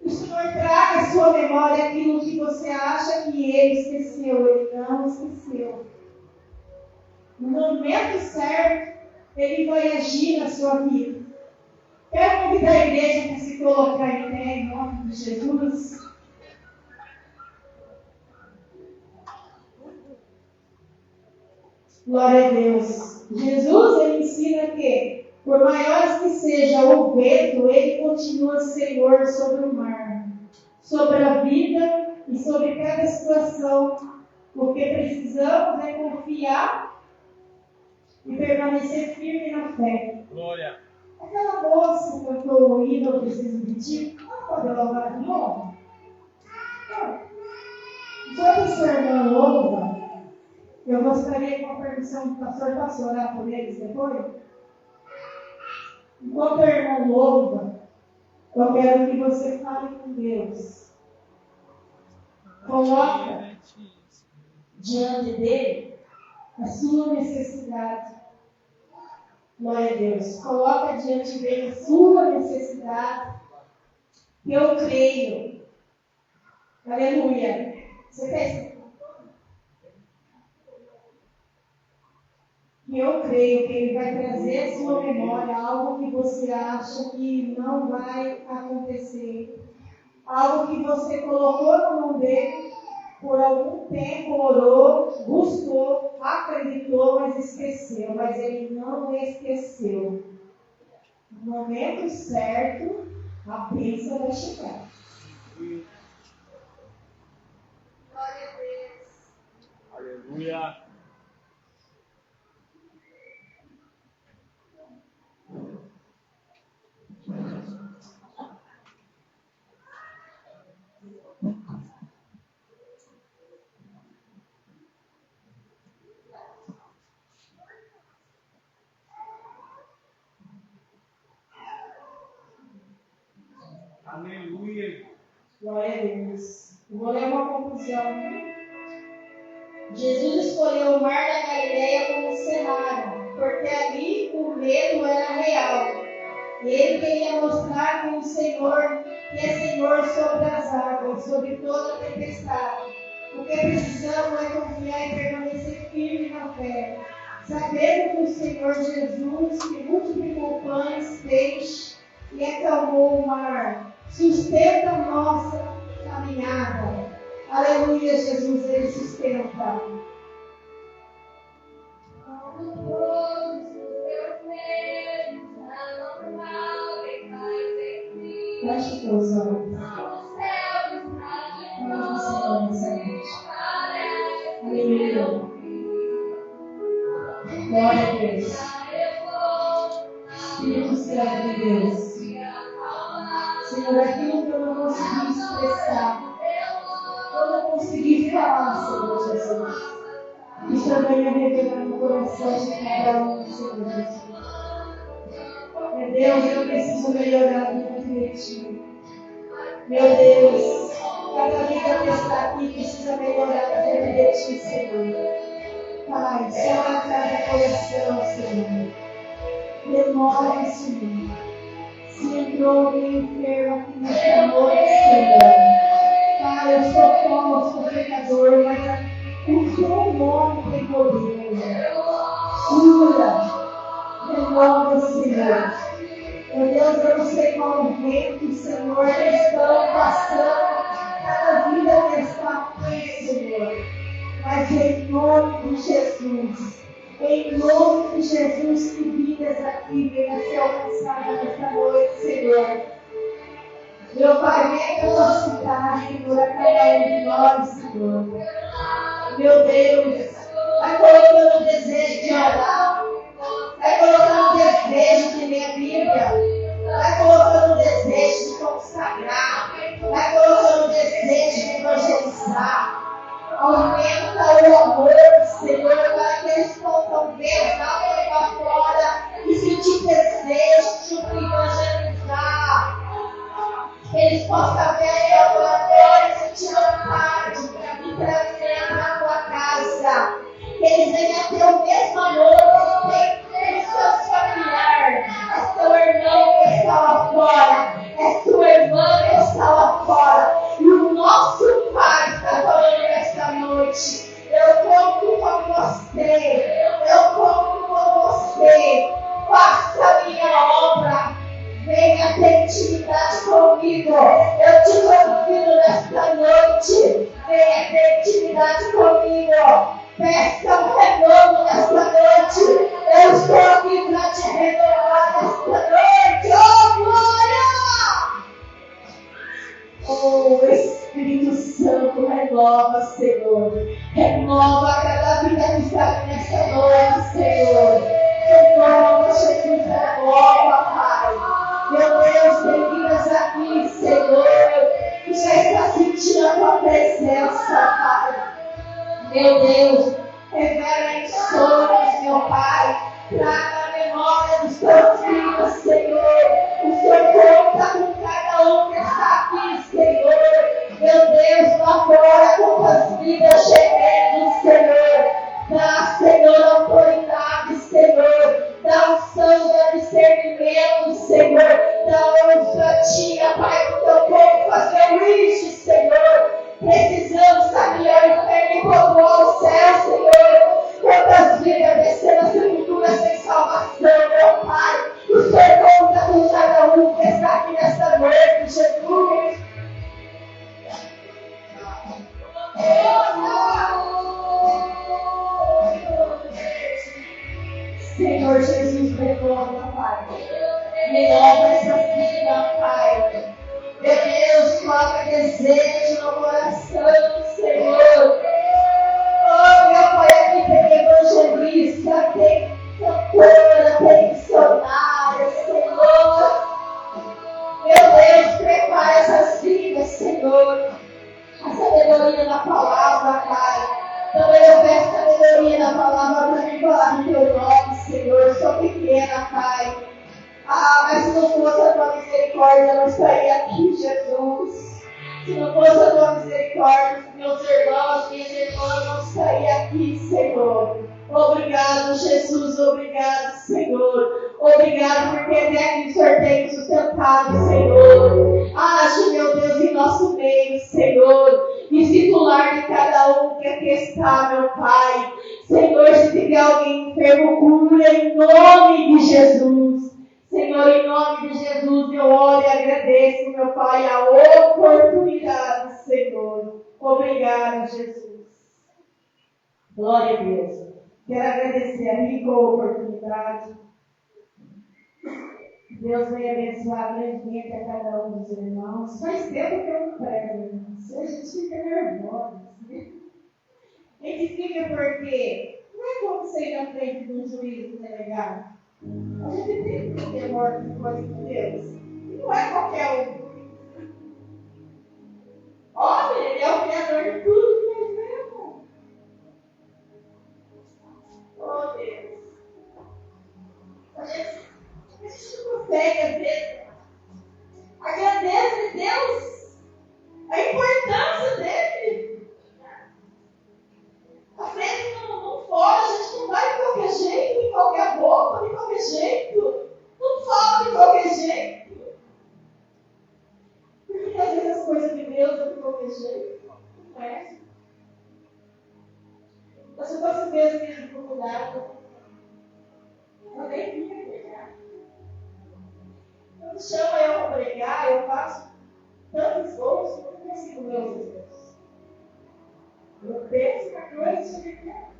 O Senhor traga à sua memória aquilo que você acha que Ele esqueceu. Ele não esqueceu. No momento certo, Ele vai agir na sua vida. Quero convidar a igreja para se colocar em pé em nome de Jesus. Glória a Deus. Jesus, Ele ensina que por maiores que seja o vento, Ele continua Senhor sobre o mar, sobre a vida e sobre cada situação, porque precisamos confiar e permanecer firme na fé. Glória. Aquela moça que cantou o hino, eu preciso de ti, não pode louvar de novo? Enquanto o seu irmão louva, eu gostaria, com a permissão do pastor, posso orar por eles depois? Enquanto o irmão louva, eu quero que você fale com Deus. Coloca diante dele a sua necessidade. Glória a Deus. Coloca diante dele a sua necessidade. Eu creio. Aleluia. Você pensa? Eu creio que Ele vai trazer à sua memória algo que você acha que não vai acontecer. Algo que você colocou na mão dele, por algum tempo orou, buscou, acreditou, mas esqueceu. Mas Ele não esqueceu. No momento certo, a bênção vai chegar. Glória a Deus. Aleluia. Glória a Deus. Eu vou ler uma conclusão. Jesus escolheu o mar da Galileia como cenário, porque ali o medo era real. Ele queria mostrar que o Senhor, que é Senhor sobre as águas, sobre toda a tempestade. O que precisamos é confiar e permanecer firme na fé, sabendo que o Senhor Jesus, que multiplicou pães, peixes e acalmou o mar, sustenta a nossa caminhada. Aleluia, Jesus, Ele sustenta. Feche teus olhos. Vamos, Senhor, nessa noite. Aleluia. Glória a Deus. Espírito Santo de Deus. Senhor, aquilo que eu não consegui expressar, eu não consegui falar, Senhor Jesus. Isso também é revelar no coração de cada um, Senhor Jesus. Meu Deus, eu preciso melhorar muito de Ti. Meu Deus, cada vida que está aqui precisa melhorar muito de Ti, Senhor. Pai, só cada coração, Senhor. Demora, Senhor. Se entrou alguém enfermo aqui nesta noite, Senhor. Pai, eu sou pobre, sou pecador, mas o Seu nome tem poder. Cura. Renova, Senhor. Meu Deus, eu não sei qual vento, Senhor, estão passando cada vida que está aqui, Senhor. Mas em nome de Jesus, que vidas aqui venham a ser alcançadas nesta noite, Senhor. Meu Pai, venha capacitar, Senhor, a cada um de nós, Senhor. Meu Deus, vai colocando o desejo de orar, vai colocando o desejo de ler a Bíblia, vai colocando o desejo de consagrar, vai colocando o desejo de evangelizar. Aumenta o amor, Senhor, para que eles possam ver lá fora e sentir desejo de evangelizar. Eles possam ver a tua glória e sentir vontade de trazer na tua casa. Eles venham ter o mesmo amor que eles têm pelos seus familiares. É seu irmão que está lá fora, é sua irmã que está lá fora. E o nosso Pai está falando nesta noite. Eu conto com você. Eu conto com você. Faça a minha obra. Venha ter intimidade comigo. Eu te convido nesta noite. Venha ter intimidade comigo. Peça um renovo nesta noite. Eu estou aqui para te renovar nesta noite. Oh, glória! Oh, Espírito Santo, renova, Senhor. Renova cada vida que está aqui nesta noite, Senhor. Renova, Jesus, renova, Pai. Meu Deus, tem vidas aqui, Senhor, que já está sentindo a tua presença, Pai. Meu Deus, revela em sonhos, meu Pai. Traga a memória dos teus filhos, Senhor. O Senhor conta com cada um que está aqui, Senhor. Meu Deus, lá fora, quantas vidas gemendo, Senhor. Dá, Senhor, autoridade, Senhor. Dá unção, dá discernimento, Senhor. Dá ousadia, Pai, do teu povo fazer isso, Senhor. Precisamos saber o inferno e povoar o céu, Senhor. Quantas vidas desceram a sepultura sem salvação, meu Pai. O Senhor conta com cada um que está aqui nesta noite, Jesus. Senhor Jesus, renova, Pai. Renova essa vida, Pai. Meu Deus, coloca desejo no coração, Senhor. Oh, meu Pai, aqui tem evangelista, tem cantora, tem missionária, Senhor. Meu Deus, prepara essas vidas, Senhor. A sabedoria da palavra, Pai. Também eu peço sabedoria da palavra para me falar no teu nome, Senhor. Eu sou pequena, Pai. Mas se não fosse a tua misericórdia, eu não estaria aqui, Jesus. Se não fosse a tua misericórdia, meus irmãos, minhas irmãs, não estaria aqui, Senhor. Obrigado, Jesus, obrigado, Senhor. Obrigado porque até aqui o Senhor tem sustentado, Senhor. Age, meu Deus, em nosso meio, Senhor. Visita o lar de cada um que aqui está, meu Pai. Senhor, se tiver alguém enfermo, cura em nome de Jesus. Senhor, em nome de Jesus, eu oro e agradeço, meu Pai, a oportunidade, Senhor. Obrigado, Jesus. Glória a Deus. Quero agradecer a rica oportunidade. Deus venha abençoar grandemente a cada um dos irmãos. Faz tempo que eu não prego, irmãos. A gente fica nervosa. A gente fica porque não é como você ir na frente de um juiz, do delegado. A gente tem que ter temor de coisa de Deus. E não é qualquer um. Olha, ele é o criador de tudo que nós vemos. Oh, Deus. A gente não consegue, às vezes, a grandeza de Deus, a importância dele. Às vezes, não fora, a gente não vai de qualquer jeito, de qualquer roupa, de qualquer jeito. Não fala de qualquer jeito. Porque às vezes as coisas de Deus é de qualquer jeito. Não é? Mas se eu fosse mesmo ter dificuldade, eu nem vinha pregar. Quando chama eu para pregar, eu faço tantos gols que eu não consigo ver os Deus. Eu penso na coisa sobre que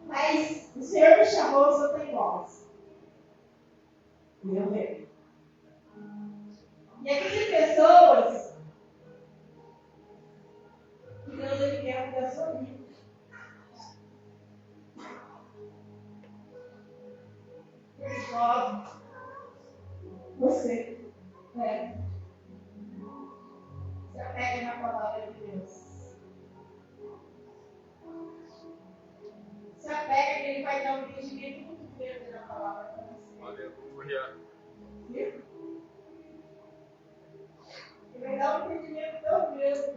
mas o Senhor me chamou, o Senhor tem voz. E eu vejo. E aqui tem pessoas que Deus ele quer mudar a sua vida. Jovem, você se apega na palavra de Deus. Se apega que ele vai dar um entendimento muito grande na palavra para você. Aleluia. Viu? Ele vai dar um entendimento tão grande.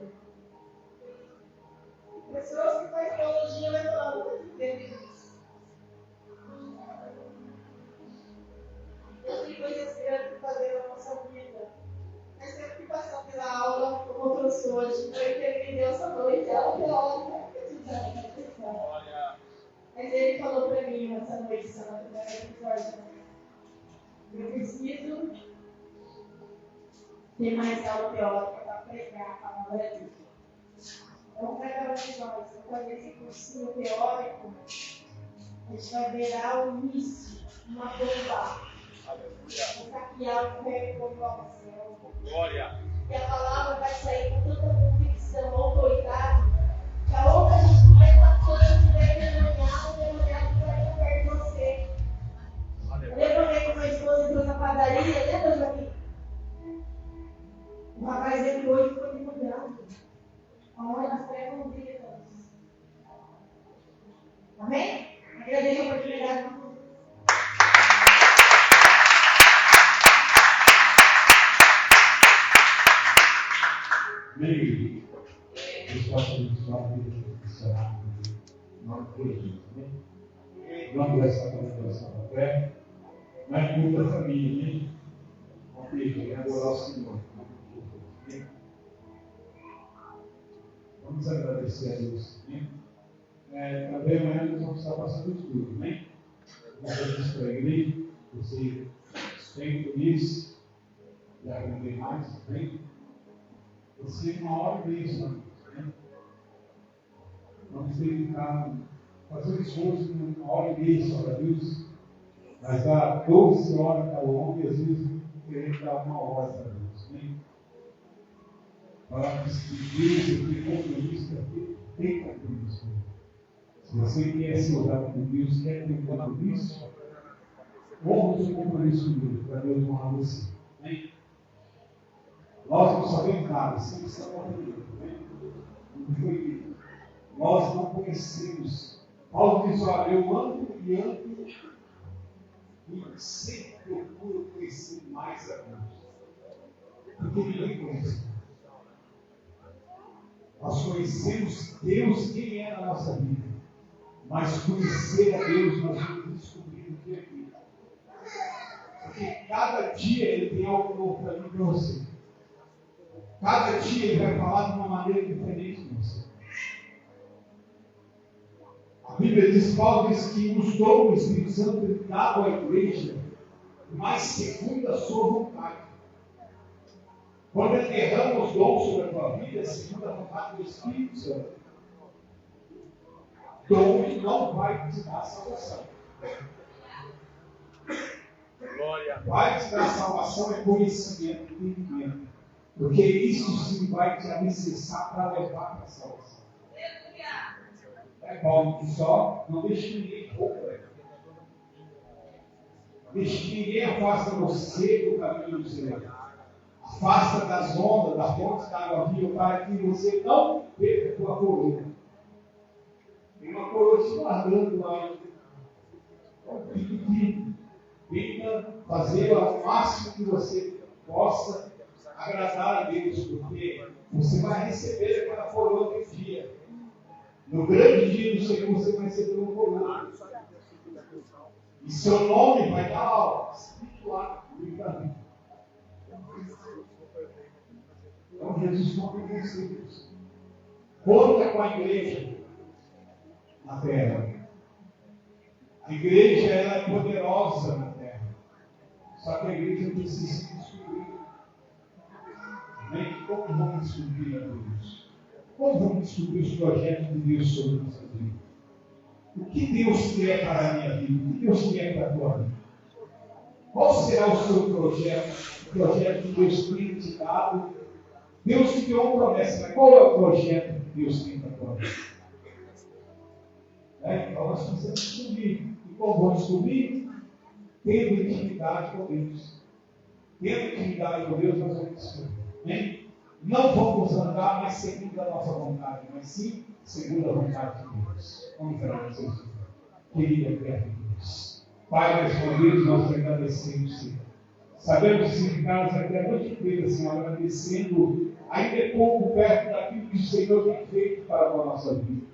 Pessoas que fazem teologia vai falar, não entende isso. Deus tem coisas grandes para fazer na nossa vida. Mas temos que passar pela aula, como eu trouxe hoje. Eu entendi Deus essa noite, ela teórica. Mas ele falou para mim essa noite, se ela tiver episódio. Eu preciso ter mais aula teórica para pregar a palavra de Deus. Então, cada um de nós, vamos fazer esse cursinho teórico, a gente vai virar o início, uma bomba. Vamos saquear o pé com provação. Glória. E a palavra vai sair com tanta convicção, autoridade, que a outra gente vai passando, vai demoniado, vai perto de você. Eu lembro que minha esposa entrou na padaria, lembra, Joaquim? O rapaz entrou e foi demoniado. Aonde nós pregamos vidas. Amém? Agradeço a oportunidade. Amém. Deus possa abençoar a vida do funcionário. Em nome de Jesus. Vamos essa comunicação da fé. Mas muita família, hein? Vamos pedir, adorar o Senhor. Vamos agradecer a Deus. Também amanhã nós vamos estar passando o estudo, né? Vamos para a igreja, você tem tudo isso, e aprender mais, né? Você uma hora e meia só, né? Vamos dedicar, fazer um esforço uma hora e meia só para Deus, mas dá 12 horas cada um, e às vezes queremos dar uma hora para Deus, né? Falar que Deus tem compromisso, tem compromisso. Se você quer se orar com Deus, quer ter um compromisso, honra o seu compromisso com Deus, para Deus honrar você. Né? Nós não sabemos nada, sempre estamos aprendendo. Né? Não foi dito. Nós não conhecemos. Paulo diz: olha, eu ando e sempre procuro conhecer mais a Deus. Porque ninguém conhece. Nós conhecemos Deus, quem é na nossa vida. Mas conhecer a Deus, nós vamos descobrir o dia a dia. Porque cada dia Ele tem algo novo para mim e para você. Cada dia Ele vai falar de uma maneira diferente de você. A Bíblia diz, Paulo diz que nos dons do Espírito Santo dado à igreja, mas segundo a sua vontade. Quando Ele derrama os dons sobre a tua vida, é segundo a vontade do Espírito Santo. Dom não vai te dar salvação. Glória. Vai te dar salvação é conhecimento, entendimento. Porque isso sim vai te alicerçar para levar para a salvação. É Paulo que só não deixe que ninguém rouba. Deixe que ninguém afasta você do caminho do Senhor. Afasta das ondas, da fonte da água viva, para que você não perca a tua coroa. Tem uma coroa te guardando lá. Tenta fazer o máximo que você possa agradar a Deus, porque você vai receber aquela coroa no dia. No grande dia do Senhor você vai receber uma coroa. E seu nome vai estar escrito lá no livro da vida. Então Jesus conta com vocês. Conta com a igreja na terra. A igreja ela é poderosa na terra. Só que a igreja precisa se descobrir. Como vamos descobrir a Deus? Como vamos descobrir os projetos de Deus sobre a nossa vida? O que Deus quer para a minha vida? O que Deus quer para a tua vida? Qual será o seu projeto? O projeto que Deus tem te dado? Deus te deu uma promessa, mas qual é o projeto que Deus tem para a tua vida? Então nós precisamos descobrir. E como vamos descobrir? Tendo intimidade com Deus. Tendo intimidade com Deus, nós vamos descobrir. Amém? Não vamos andar mais segundo a nossa vontade, mas sim segundo a vontade de Deus. Vamos orar, Jesus. Querida perto de Deus. Pai, mais uma vez nós te agradecemos, Senhor. Sabemos que ficarmos aqui a noite inteira, Senhor, agradecendo ainda é pouco perto daquilo que o Senhor tem feito para a nossa vida.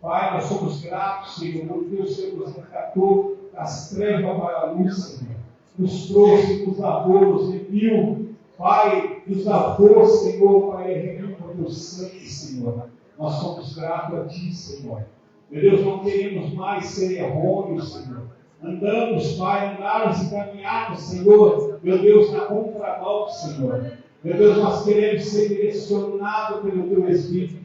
Pai, nós somos gratos, Senhor, por Deus, Senhor, nos resgatou das trevas para a luz, Senhor. Nos trouxe, nos lavou, nos remiu. Pai, nos lavou, Senhor, Pai, remiu com o teu sangue, Senhor. Nós somos gratos a Ti, Senhor. Meu Deus, não queremos mais ser errôneos, Senhor. Andamos, Pai, andarmos e caminharmos, Senhor, meu Deus, na contramão, Senhor. Meu Deus, nós queremos ser direcionados pelo Teu Espírito.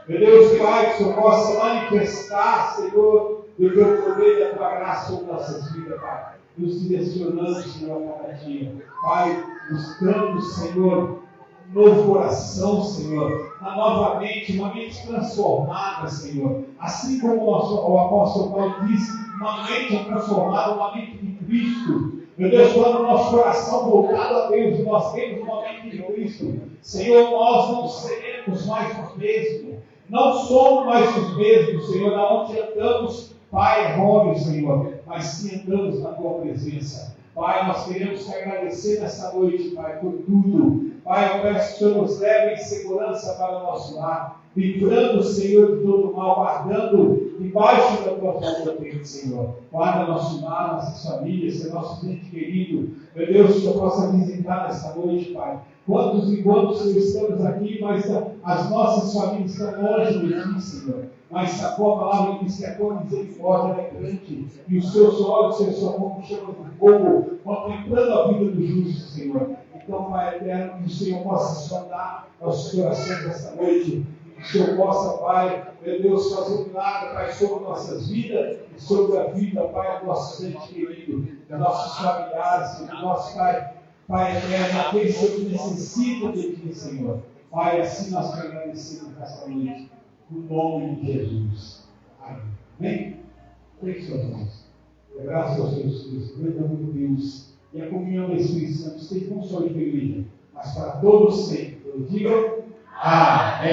Meu Deus, Pai, que o Senhor possa manifestar, Senhor, do Teu poder e da Tua graça sobre nossas vidas, Pai. Nos direcionando, Senhor, a cada dia. Pai, buscando, Senhor, um novo coração, Senhor. Uma nova mente, uma mente transformada, Senhor. Assim como o apóstolo Paulo disse, uma mente transformada, uma mente de Cristo. Meu Deus, quando o nosso coração voltado a Deus, nós temos uma mente de Cristo. Senhor, nós não seremos mais os mesmos. Não somos mais os mesmos, Senhor, da onde andamos, Pai, errôneo, Senhor, mas sim andamos na Tua presença. Pai, nós queremos te agradecer nessa noite, Pai, por tudo. Pai, eu peço que o Senhor nos leve em segurança para o nosso lar, livrando, Senhor, de todo mal, guardando debaixo da Tua sombra, Senhor. Guarda nosso lar, nossas famílias, nosso gente querido. Meu Deus, que o Senhor possa visitar nessa noite, Pai. Quantos e quantos, Senhor, estamos aqui, mas as nossas famílias estão longe de Ti, Senhor. Mas a Tua palavra diz que a Tua misericórdia é grande, e os Seus olhos, Senhor, são como chama de fogo, contemplando a vida do justo, Senhor. Então, Pai eterno, que o Senhor possa sondar nossos corações esta noite, que o Senhor possa, Pai, meu Deus, fazer um milagre, Pai, sobre nossas vidas e sobre a vida, Pai, do nosso ente querido, dos nossos familiares, do nosso Pai, Pai eterno, aqueles que necessitam de Ti, Senhor. Pai, assim nós te agradecemos nesta noite, no nome de Jesus. Amém? Feche suas mãos. Graças aos seus filhos, grande amor de Deus e a comunhão do Espírito Santo esteja não só de igreja, mas para todos sempre. Digam amém.